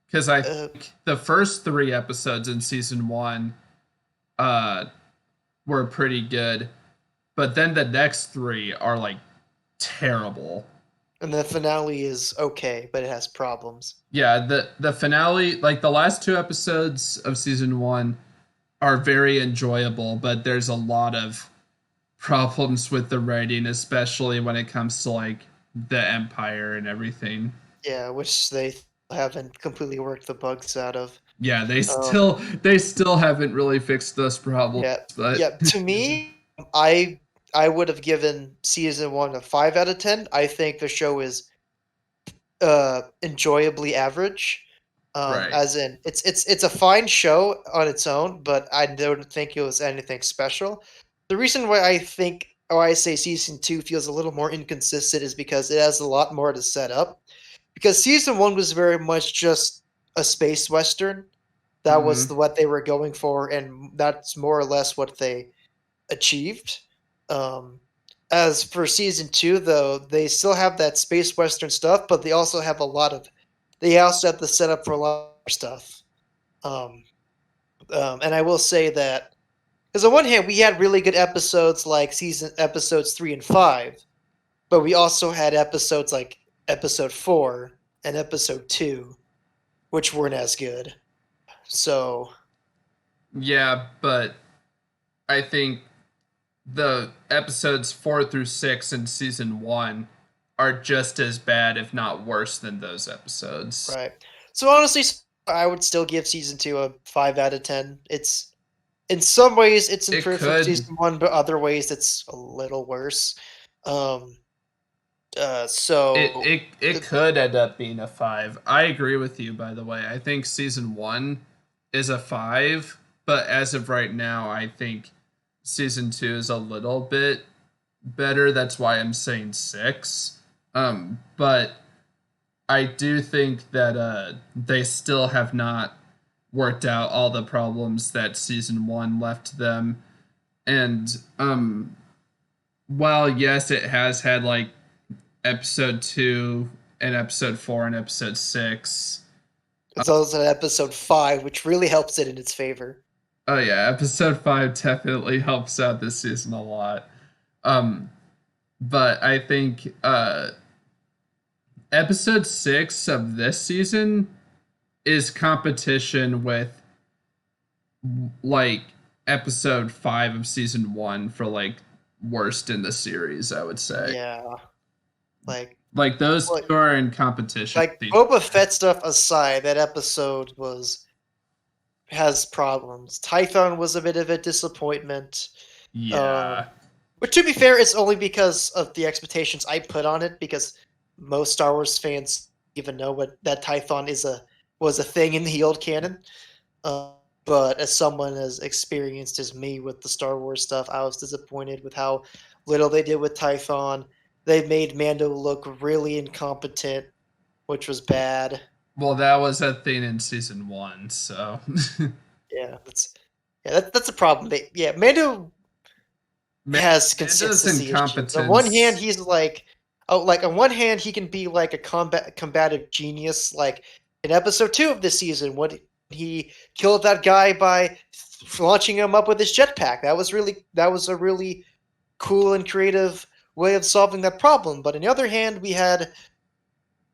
S1: because I
S2: Uh,
S1: think the first 3 episodes in season 1 uh were pretty good, but then the next 3 are like terrible.
S2: and the finale is okay, but it has problems.
S1: Yeah, the finale, like the last 2 episodes of season 1 are very enjoyable, but there's a lot of problems with the writing, especially when it comes to like the empire and everything.
S2: Yeah, which they haven't completely worked the bugs out of.
S1: Yeah,
S2: Um,
S1: they still haven't really fixed those problems,
S2: yeah,
S1: but
S2: yeah. To me, I would have given season 1 a 5 out of 10. I think the show is enjoyably average.
S1: right.
S2: As in, it's a fine show on its own, but I don't think it was anything special. The reason why I think, or I say season 2 feels a little more inconsistent is because it has a lot more to set up. Because season 1 was very much just a space western. That was
S1: Mhm.
S2: what they were going for, and that's more or less what they achieved. Um, as for season 2, though, they still have that space western stuff, but they also have a lot of. They also have the setup for a lot of stuff. Um, and I will say that because on one hand, we had really good episodes like season episodes 3 and 5, but we also had episodes like episode 4 and episode 2, which weren't as good. So
S1: Yeah, but I think the episodes 4 through 6 in season 1 are just as bad if not worse than those episodes.
S2: right. So honestly, I would still give season 2 a 5 out of 10. It's in some ways it's
S1: It
S2: improved from
S1: could
S2: season 1, but other ways it's a little worse. Um, so
S1: it could end up being a 5. I agree with you, by the way. I think season 1 is a 5, but as of right now, I think season 2 is a little bit better. That's why I'm saying 6. But I do think that they still have not worked out all the problems that season one left them. And while yes, it has had like episode two and episode four and episode six.
S2: It's also episode 5, which really helps it in its favor.
S1: Oh yeah, episode five definitely helps out this season a lot. Um, but I think episode six of this season is competition with like episode five of season one for like worst in the series, I would say.
S2: Yeah.
S1: Like those
S2: Like,
S1: two are in competition.
S2: like Boba Fett stuff aside, that episode has problems. Tython was a bit of a disappointment.
S1: Yeah.
S2: But to be fair, it's only because of the expectations I put on it, because most Star Wars fans even know what that Tython was a thing in the old canon. But as someone as experienced as me with the Star Wars stuff, I was disappointed with how little they did with Tython. They made Mando look really incompetent, which was bad.
S1: Well, that was a thing in season one, so
S2: Yeah, that's a problem. Mando has
S1: Mando's
S2: consistency
S1: incompetence.
S2: issues. On one hand, he's on one hand he can be like a combative genius. Like in episode 2 of this season, when he killed that guy by launching him up with his jetpack. That was a really cool and creative way of solving that problem. But on the other hand, we had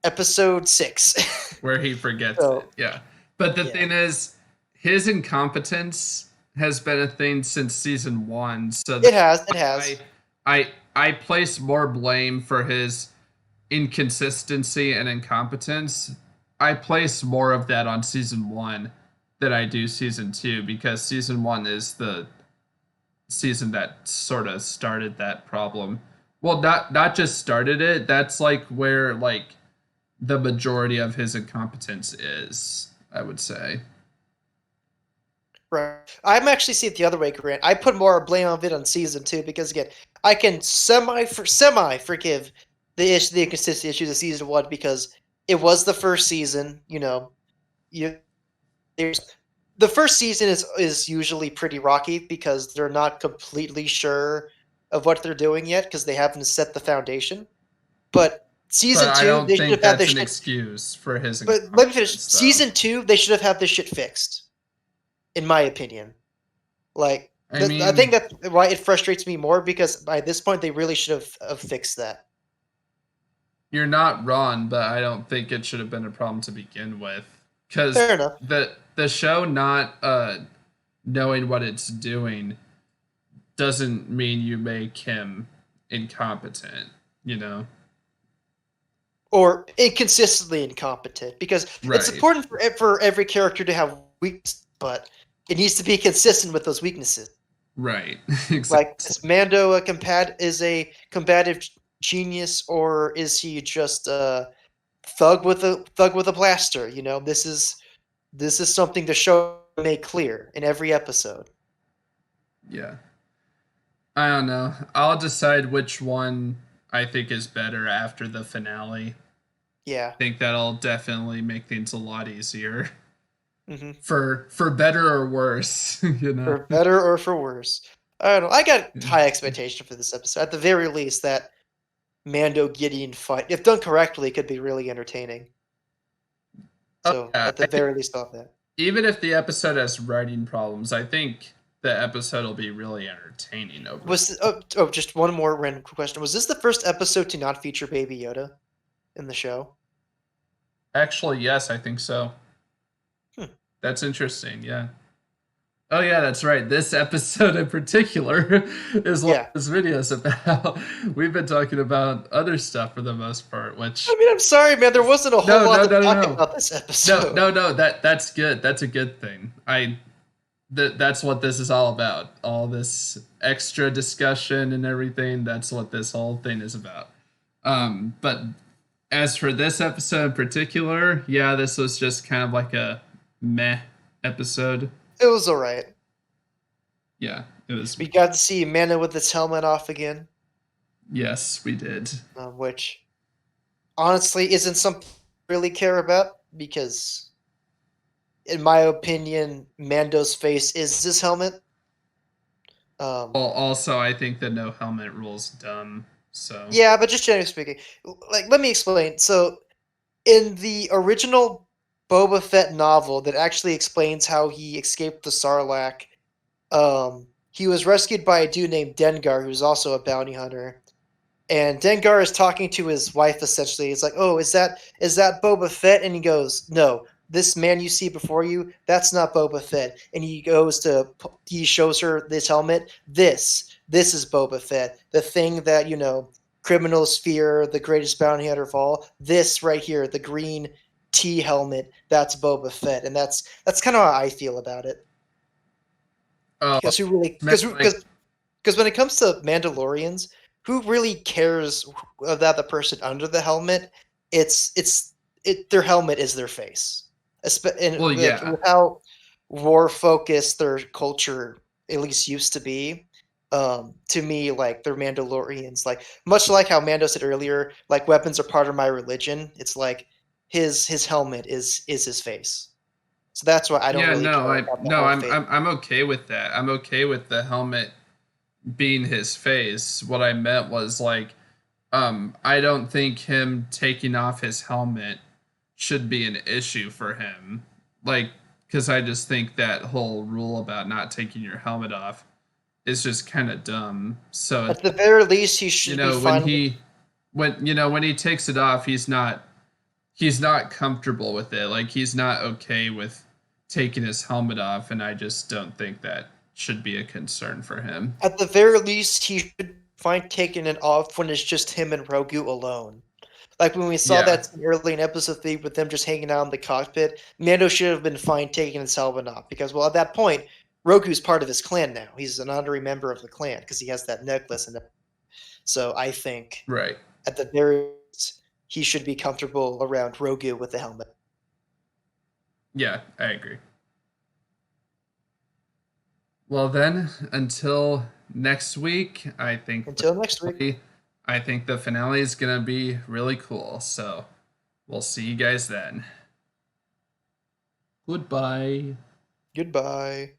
S2: episode 6
S1: where he forgets
S2: so,
S1: it. Yeah. But the thing is, his incompetence has been a thing since season one. So
S2: it has.
S1: I place more blame for his inconsistency and incompetence. I place more of that on season one than I do season two, because season one is the season that sort of started that problem. Well, not just started it. That's like where like the majority of his incompetence is, I would say.
S2: Right. I'm actually seeing it the other way, Grant. I put more blame of it on season 2 because again, I can semi forgive the inconsistency issues of season 1 because it was the first season. The first season is usually pretty rocky because they're not completely sure of what they're doing yet because they haven't set the foundation. But season 2, they should have had this shit.
S1: Excuse for his.
S2: But let me finish. Season 2, they should have had this shit fixed, in my opinion. I think that's why it frustrates me more, because by this point they really should have fixed that.
S1: You're not wrong, but I don't think it should have been a problem to begin with. Because the show not knowing what it's doing doesn't mean you make him incompetent,
S2: or inconsistently incompetent, because it's important for every character to have weaknesses, but it needs to be consistent with those weaknesses.
S1: Right. Exactly.
S2: Like, is Mando is a combative genius, or is he just a thug with a blaster? This is something the show made clear in every episode.
S1: Yeah. I don't know. I'll decide which one I think is better after the finale.
S2: Yeah.
S1: I think that'll definitely make things a lot easier.
S2: Mm-hmm.
S1: For better or worse,
S2: For better or for worse. I don't know. I got high expectation for this episode. At the very least, that Mando Gideon fight, if done correctly, could be really entertaining. So at the very least, off that.
S1: Even if the episode has writing problems, I think the episode will be really entertaining.
S2: Just one more random question. Was this the first episode to not feature Baby Yoda in the show?
S1: Actually, yes, I think so. That's interesting, yeah. Oh yeah, that's right. This episode in particular is what this video is about. We've been talking about other stuff for the most part, which...
S2: I mean, I'm sorry, man. There wasn't a whole lot to talk about this episode.
S1: No. That's good. That's a good thing. That's what this is all about. All this extra discussion and everything, that's what this whole thing is about. But as for this episode in particular, yeah, this was just kind of like a meh episode.
S2: It was alright.
S1: Yeah, it was.
S2: We got to see Mando with its helmet off again.
S1: Yes, we did.
S2: Which, honestly, isn't something really care about because, in my opinion, Mando's face is his helmet.
S1: Well, also, I think the no helmet rule's dumb. So
S2: Yeah, but just generally speaking, like let me explain. So in the original Boba Fett novel that actually explains how he escaped the Sarlacc, he was rescued by a dude named Dengar, who's also a bounty hunter. And Dengar is talking to his wife essentially. It's like, "Oh, is that Boba Fett?" And he goes, "No, this man you see before you, that's not Boba Fett." And he shows her this helmet. This is Boba Fett, the thing that criminals fear, the greatest bounty hunter of all. This right here, the green T helmet, that's Boba Fett, and that's kind of how I feel about it.
S1: oh,
S2: Because who really?
S1: man, like,
S2: Because when it comes to Mandalorians, who really cares about the person under the helmet? Their helmet is their face. And
S1: well,
S2: like
S1: yeah,
S2: how war focused their culture at least used to be. To me, like they're Mandalorians. Like much like how Mando said earlier, like weapons are part of my religion. It's like his helmet is his face. So that's why I don't
S1: yeah.
S2: really
S1: No,
S2: care
S1: I
S2: about the
S1: no,
S2: whole
S1: I'm
S2: face.
S1: I'm I'm okay with that. I'm okay with the helmet being his face. What I meant was like, I don't think him taking off his helmet should be an issue for him. Like, because I just think that whole rule about not taking your helmet off is just kind of dumb. So,
S2: At the very least, he should be
S1: when
S2: fine with.
S1: when he takes it off, he's not comfortable with it. Like, he's not okay with taking his helmet off, and I just don't think that should be a concern for him.
S2: At the very least, he should find taking it off when it's just him and Rogu alone. Like when we saw
S1: Yeah,
S2: that scene early in episode 3 with them just hanging out in the cockpit, Mando should have been fine taking his helmet off because, well, at that point, Rogu's part of his clan now. He's an honorary member of the clan because he has that necklace. And so I think
S1: right.
S2: at the very least, he should be comfortable around Rogu with the helmet.
S1: Yeah, I agree. Well, then, until next week,
S2: Until next week,
S1: I think the finale is gonna be really cool. So we'll see you guys then. Goodbye.
S2: goodbye.